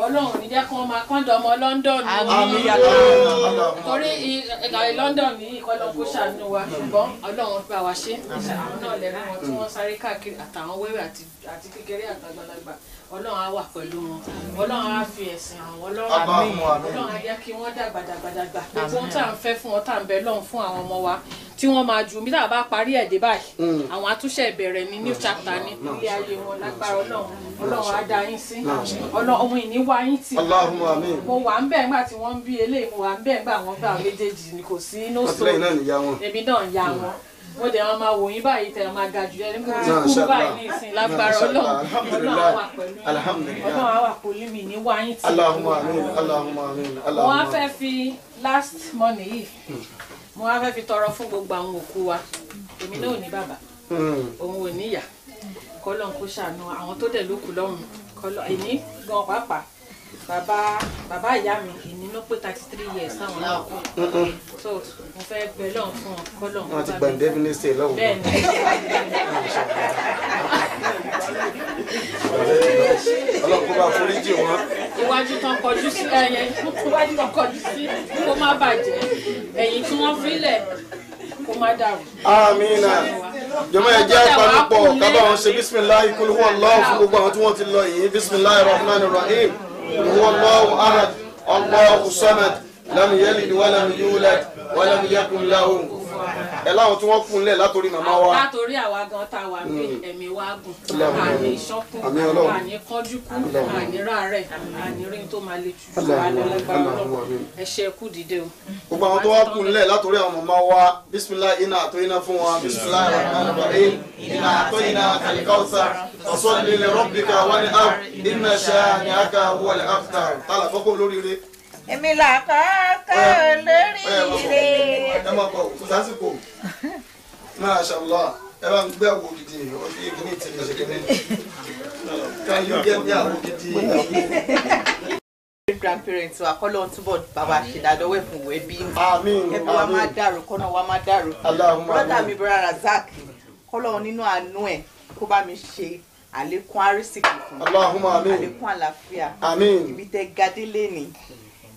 ọlọ́run ò ní jẹ́ kí wọ́n máa kán dọmọ London torí ìkàwé London ní ìkọlọ́ kó ṣàánú wa ṣùgbọ́n ọlọ́run gbà wá ṣe àwọn náà lẹ́nu wọn tí wọ́n sáré káàkiri àtàwọn wẹ́wẹ́ àti kékeré àtàgbàlagbà ọlọ́run á wà pẹ̀lú wọn ọlọ́run á fi ẹ̀sìn hàn wọ́n ọlọ́run á jẹ́ kí wọ́n dàgbà gbogbo ohun tá à ń fẹ́ fún wọn tá à ń bẹ lọ́hùn fún àwọn ọmọ wa tí wọ́n máa ju bí tá a bá parí ẹ̀ dé báyìí àwọn àtúnṣe ìbẹ̀rẹ̀ ní new chapter ní ilé ayé wọn lágbára ọlọ́run á dá yín sí ọmọ ìní wá yín tì mo wà ń bẹ̀ ńgbà tí wọ́n ń bí eléyìí mo wà ń bẹ̀ ńgbà wọ́n gbà méjèèjì ni kò sí no so èmi náà ń ya wọn mo dẹ̀ wọn máa wò yín báyìí tẹ̀ máa ga jù ẹni kò tí kú báyìí ní ìsìn lágbára ọlọ́run á wà pẹ̀lú ọlọ́run á wà pẹ̀lú mi ní wá yín tì wọ́n á fẹ́ fi last money yìí mo wá fẹ́ fi tọrọ fún gbogbo àwọn òkú wa èmi náà ò ní bàbá òun ò níyà kọ́lọ́n kó ṣàánú àwọn tó dẹ̀ lókù lọ́run kọ́lọ́n èmi gan pàápàá bàbá ìyá mi èmi ló pé 33 years táwọn náà kú so mo fẹ́ bẹ lọ́run fún wọn kọ́lọ́n kó bá mi. wọ́n ti gba indemnity lọ́wọ́. bẹ́ẹ̀ ni ọlọ́run kó bá foríjì wọn. iwájú tán kọjú sí iwájú tán kọjú sí kó má bàjẹ́ ẹ̀yìn tí wọ́n filẹ̀ kó má dàrú. amina jọmọ ẹ jẹ́ ìpanupọ̀ kábà wọn ṣe bisimilahi kul huwa Allahu fún gbogbo àwọn tí wọ́n ti lọ yìí bisimilahi rahman rahim kul huwa Allahu ahad Allahu samad lam yalid walam yulad walam yakun lahu ẹ láwọn tí wọ́n kún lẹ̀ látòrí màmá wa. látòrí àwa gan tá a wà bí ẹ̀mí wa gùn àní ìṣọ́kùn àní kọ́júkú àní ráàrẹ̀ àní rí tó máa le jù alẹ́lẹ́gbàá ọlọ́run ẹ ṣe kú dìde o. gbogbo àwọn tó wá kún lẹ̀ látòrí àwọn màmá wa bisimilayi iná àtọ́ iná fún wa bisimilayi rahman rahim iná àtọ́ iná kalikawusa ọ̀sọ́ni lè rọ́bìkà wà ní app iná ṣáàní àkà wọlé aftar tálà fọ́kọ́ lóríire. èmi là kọ́kọ́ lóríire. ẹ máa bọ̀ kò sásìkò mashallah ẹ bá ń gbé àwọ̀ gidi ọdún yìí kìíní ìtìlẹ̀ ṣe kìíní can you get me àwọ̀ gidi. grandparents wa kọ́ lóun túbọ̀ bàbá ṣèdádọ́wọ́ ẹ̀fún ẹbí àmín ẹbí wa máa dàrú kọ́nà wa máa dàrú. brọ́dà mi brọ́dà Razak kọ́ lóun nínú àánú ẹ̀ kó bá mi ṣe àlékún àrísìkì fún Allahumma àmín àlékún àlàáfíà àmín ibi tẹ gadélé ni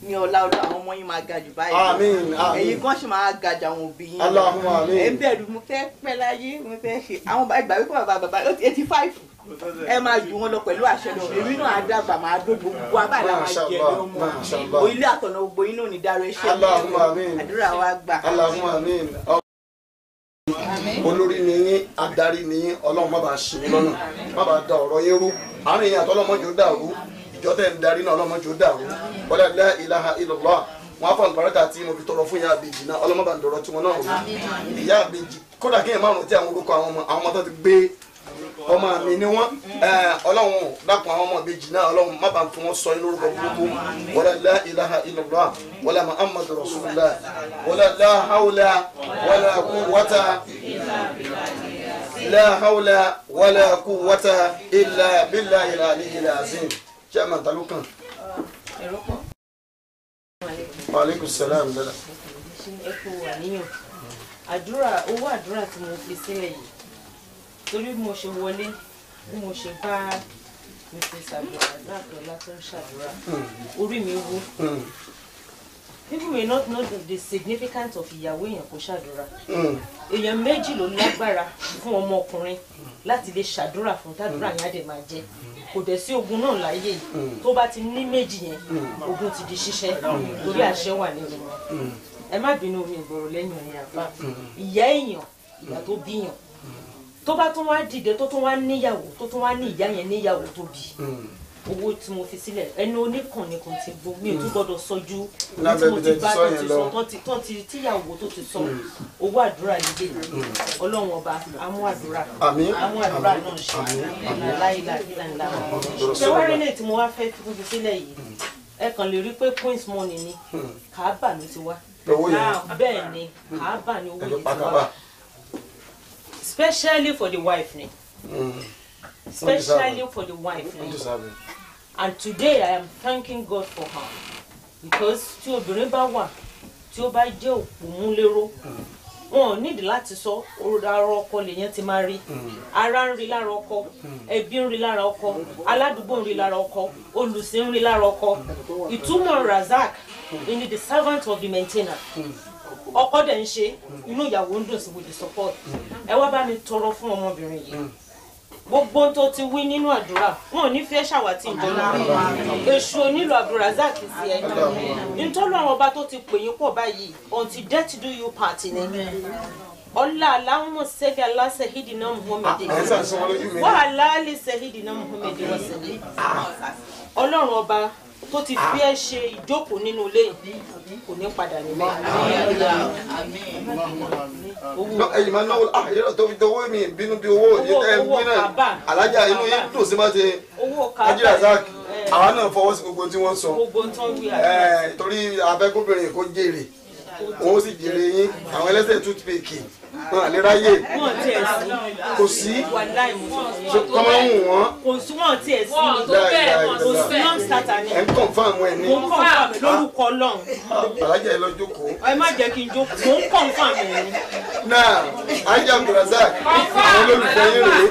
ní ọlá ọlọ́ àwọn ọmọ yín máa ga jù báyìí àmín àmín ẹ̀yin gan ṣe máa ga jù àwọn òbí yín Allahumma àmín ẹ bẹ̀rù mo fẹ́ pẹ́ láyé mo fẹ́ ṣe àwọn ìgbà wípé bàbá 85 ẹ máa jù wọn lọ pẹ̀lú àṣẹ lọ èmi náà á dàgbà máa dó gbogbo abáàlà máa jẹ ní ọmọ ilé àtọ̀nà gbogbo yín náà ní dára ẹṣẹ́ Allahumma àmín àdúrà wa gbà. Allahumma àmín olórí ni yín adarí ni yín ọlọ́run má bàa ṣì yín lọ́nà má bàa da ọ̀rọ̀ yín rú àárín yín àtọ́lọ́mọjò dàrú ìjọ tẹ̀ ń darí náà ọlọ́mọjò dàrú wala la ilaha illallah wọn á fọ àlùbáràkà tí mo fi tọrọ fún ìyá àbèjì náà ọlọ́mọ bá ń dọ̀rọ̀ tí wọn náà rú ìyá àbèjì kódà kéèyàn márùn tí àwọn orúkọ àwọn ọmọ tó ti gbé ọmọ mi ni wọn ọlọ́run dákun àwọn ọmọ àbèjì náà ọlọ́run má bàa fún wọn sọ inú orúkọ burúkú wala la ilaha illallah wala muhammadu rasulullah wala la hawla wala quwwata la hawla wala quwwata illa billahi al-aliyyil azim chairman talukan wa alaikum salam dada ẹ kú àníyàn àdúrà owó àdúrà tí mo fi sílẹ̀ yìí torí bí mo ṣe wọlé bí mo ṣe bá mrs abdulrasaq ọlá tó ń ṣàdúrà orí mi wú people may not know the significance of ìyàwó èèyàn kó ṣàdúrà èèyàn méjì ló lágbára fún ọmọkùnrin láti lè ṣàdúrà fún tàdúrà yẹn á dẹ̀ máa jẹ́ kò dẹ̀ sí ogun náà láyé yìí tó bá ti ní méjì yẹn ogun ti di ṣíṣẹ́ torí àṣẹ wà nínú wọn ẹ má bínú omi ìgboro lẹ́yìn ọ̀yìn àfa ìyá èèyàn ìyá tó bíyàn tó bá tún wá dìde tó tún wá níyàwó tó tún wá ní ìyá yẹn níyàwó tó bí owó tí mo fi sílẹ̀ ẹnu oníkànnì kan ti gbó mi ò tún gbọ́dọ̀ sọjú owó tí mo ti bá tó ti sọ tíyàwó tó ti sọ owó àdúrà nílé ọlọ́run ọba amú àdúrà náà ṣe láìláìláìlá ṣé wá rí lè tí mo wá fẹ́ fi sílẹ̀ yìí ẹ kàn lè rí pé queen's money ni Kaaba ló ti wá bẹ́ẹ̀ ni Kaaba ni owó yìí ti wá especially for the wife ni. Especially for the wife. And today I am thanking God for her because tí obìnrin bá wà tí ó bá jẹ́ òpómúléró wọn ò nídìí láti sọ ara ọkọ lèyàn ti máa rí ara ń rí lára ọkọ ẹbí ń rí lára ọkọ aládùúgbò ń rí lára ọkọ olùsìn ń rí lára ọkọ ìtumọ̀ Razak ni the servant of the maintainer ọkọ dẹ̀ ń ṣe inú ìyàwó ń dùn sí with the support ẹ wá bá mi tọrọ fún ọmọbìnrin yìí gbogbo tó ti wí nínú àdúrà wọn ò ní fẹ́ ṣàwátì ìjọba èṣù onílù Abdulrasaq sí ẹ nítorí àwọn ọba tó ti pè yín pọ̀ báyìí until death do you part ni ọlá aláwọ̀ sẹ́fẹ̀ aláṣẹ hídìínà Muhammad wà á láàlì sẹ́hídìínà Muhammad wọ́n sẹ́lẹ̀ ọlọ́run ọba tó ti fi ẹ́ ṣe ìjókòó nínú ilé yìí kò ní padà nílẹ̀. ẹ̀yin máa náwó àyẹ̀rọ tó fi dọwọ́ mi bínú bí owó ẹ̀gbìn náà alájà inú yín dùn sí máa ṣe Haji Razak àwa náà fọwọ́ sí gbogbo tí wọ́n sọ torí abẹ́kùnrin kò jèrè òun sì jèrè yín àwọn ẹlẹ́sẹ̀ toothpick wọn àlè ráyè kò sí kọ́mọ́ ń wọ́n kò sí wọn tí ẹ̀ sí kò sí non-starter ni ẹ̀ ń confirm ẹ̀ ní mo ń confirm lórúkọ Ọlọ́run alájà ẹ̀ lọ jókòó ẹ má jẹ́ kí n jókòó mo ń confirm ẹ̀ ní. náà Haji Abdulrasaq àwọn olólùfẹ́ yín rèé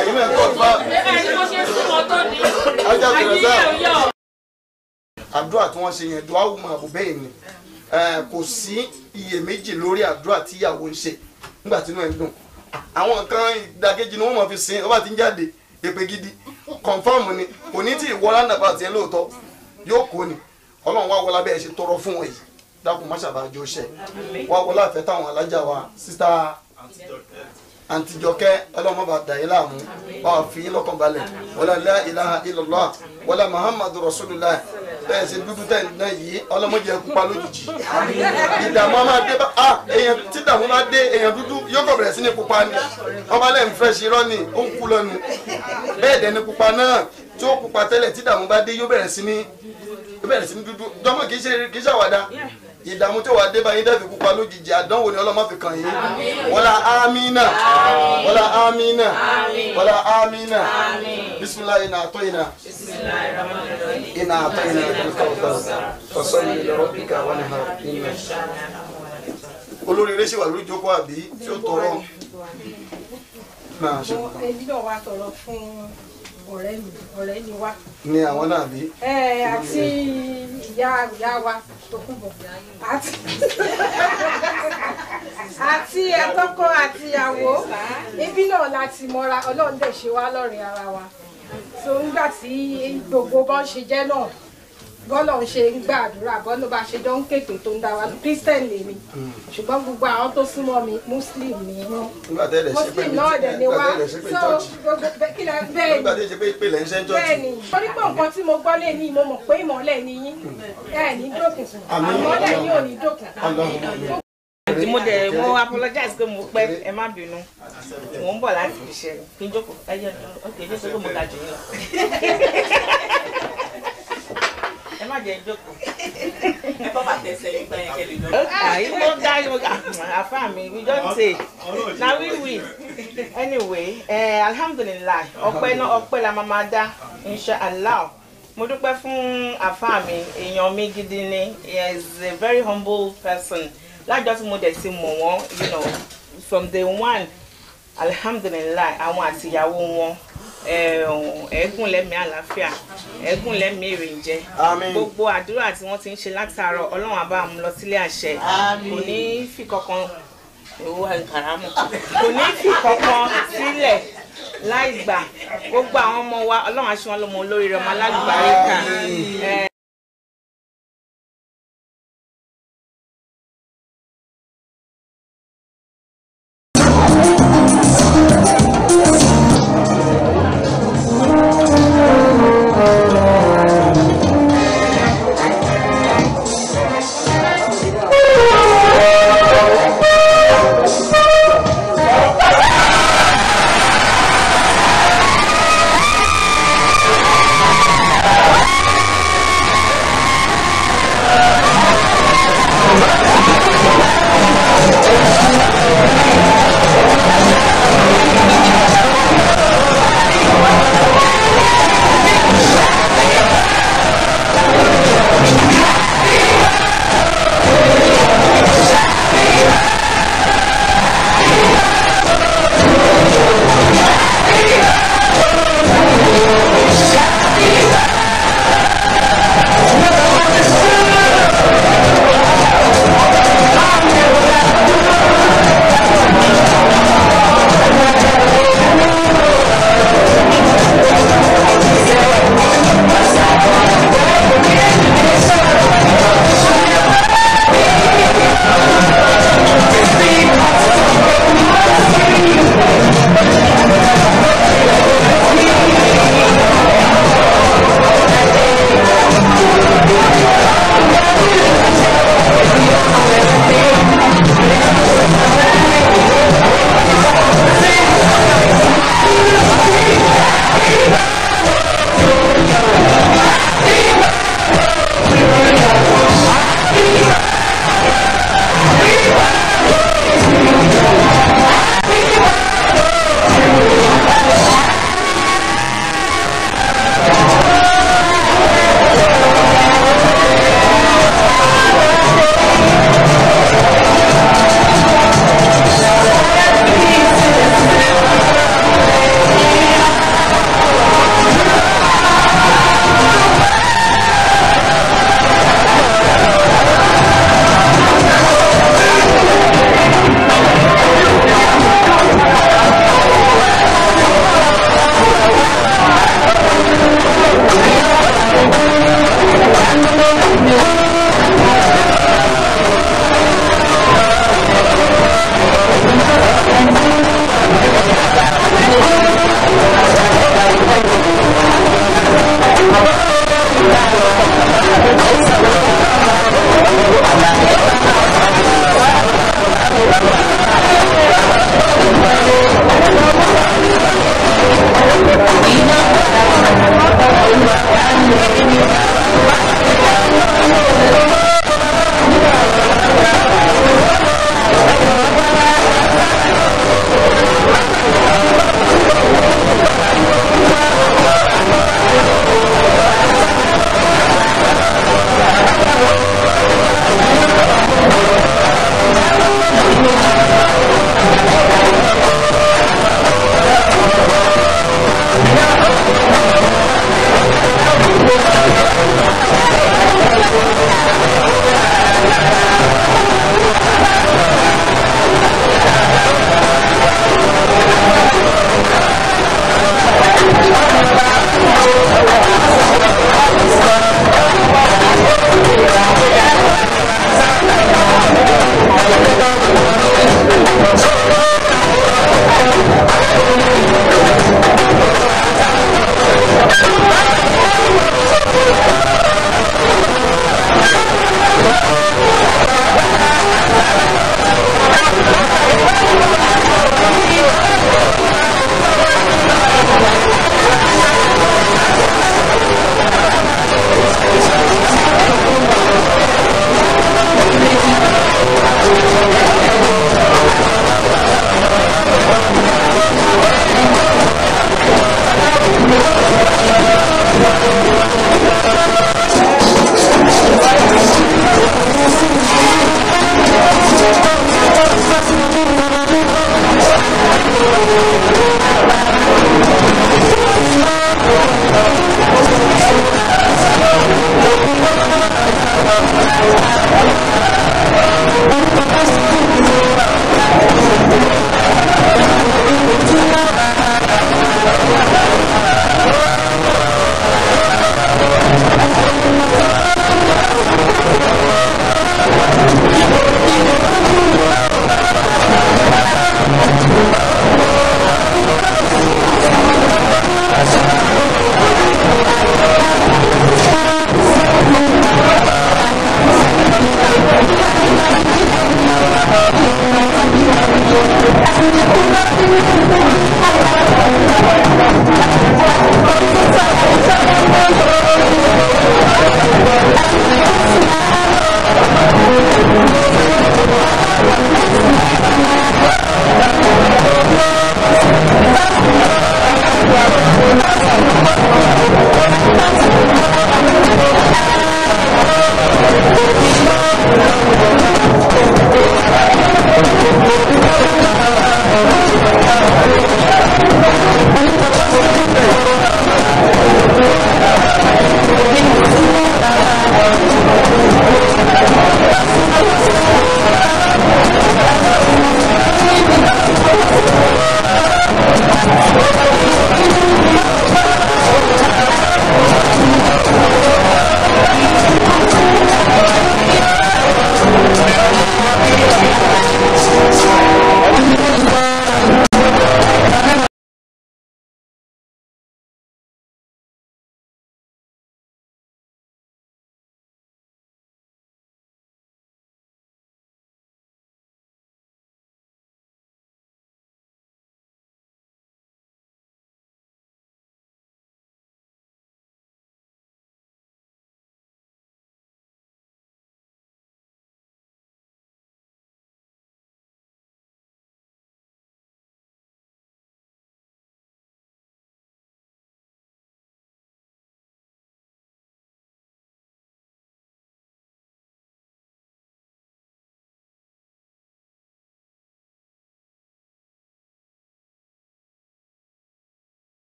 ẹ̀yin náà confirm Haji Abdulrasaq àdúrà tí wọ́n ṣe yẹn dùn áwùmọ̀ àbúbẹ́yìn ni kò sí iyèméjì lórí àdúrà tí ìyàwó ń ṣe nígbà tí inú ẹ̀ ń dùn àwọn nǹkan ìdàkejì ni wọ́n máa fi sin ọba tí ń jáde èpè gidi kọ̀ǹfàmù ni kò ní tí ìwọ lánàbà tiẹ̀ lóòótọ́ yóò kó ni ọlọ́run wá wọlá bẹ́ẹ̀ ṣe tọrọ fún wọn yìí dákun má ṣàbàjọ ṣẹ wá wọlé àfẹ táwọn alájà wa sísá àǹtijọ́kẹ́ ọlọ́mọba dàyé láàmú wà fi yín lọ́kàn balẹ̀ wala la ilaha illallah wala muhammadu rasulullah bẹ́ẹ̀ ṣe dúdú tẹ̀ náà yìí ọlọ́mọdé ẹkú pa lójijì ìdààmú máa dé bá èèyàn tí ìdààmú máa dé èèyàn dúdú yóò kọ̀ bẹ̀rẹ̀ sí ní pupa ni ọba lẹ́yìn fẹ́ ṣe irọ́ ni ó ń kú lọ́nu bẹ́ẹ̀ dẹ̀ ni pupa náà tí ó pupa tẹ́lẹ̀ tí ìdààmú bá dé yóò bẹ̀rẹ̀ sí ní dúdú jọmọ kì í ṣe àwàdà ìdààmú tí wàá dé bá yín dẹ́fi pupa lójijì àdánwò ni ọlọ́mọ fi kàn yín wala amina wala amina wala amina bisimilayi ina atoyina ina atoyina ilkawuta fasalli li rabbika wanhar inna olóríire ṣì wà lórí ìjókòó àbí tí ó tọrọ náà ṣe kọ. èyí náà wá tọrọ fún ọ̀rẹ́ mi wá. ní àwọn náà bí. àti ìyá wa tó kún bọ̀ àti ẹ̀tọ́kọ àti ìyàwó ibi náà láti mọ́ra ọlọ́run dẹ̀ ṣe wá lọ́rẹ̀ẹ́ ara wa so nígbà tí gbogbo bọ́n ṣe jẹ́ náà bọ́lọ̀ ń ṣe ń gbàdúrà bọ́lọ̀ bá ṣe jọ ń képe tó ń dá wa Christian lèmi ṣùgbọ́n gbogbo àwọn tó súnmọ́ mi Muslim ni wọ́n Muslim náà dẹ̀ ni wá so gbogbo kí lẹ bẹ́ẹ̀ ni bẹ́ẹ̀ ni torí pé nǹkan tí mo gbọ́ lé ní mo mọ̀ pé ìmọ̀lẹ̀ ni yín ẹ̀ ní dókun ìmọ̀lẹ̀ yín ò ní dókun. àti mo dẹ̀ mo apologize pé mo pẹ́ ẹ má bínú mo ń bọ̀ láti fi ṣe kí n jókòó ẹ jẹ́ ọkẹ́ ẹjẹ́ pé mo ga jù yín lọ. ẹ má jẹ́ jókòó. ẹ bọ́ bàtẹ́ ẹsẹ̀ nígbà yẹn kẹ́lẹ́ lọ. yìí mo ga yìí mo ga àfa mi we just say na we anyway alhamdulilayi ọpẹ́ la máa dá inshallah mo dúpẹ́ fún àfa mi èèyàn mi gidi ni he is a very humble person lájọ́ tí mo dẹ̀ ti mọ̀ wọ́n you know from day one alhamdulilayi àwọn àtìyàwó wọn ẹ̀gùn lẹ́mìí àlàáfíà ẹ̀gùn lẹ́mìí èrìǹjẹ gbogbo àdúrà tí wọ́n ti ń ṣe látàárọ̀ ọlọ́run á bá mú lọ sílé àṣẹ kò ní fi kankan owó àǹkàràmù kò ní fi kankan sílẹ̀ láì gbà gbogbo àwọn ọmọ wa ọlọ́run á ṣe wọn lọ́mọ olóríire ọmọ alágbàáríkà.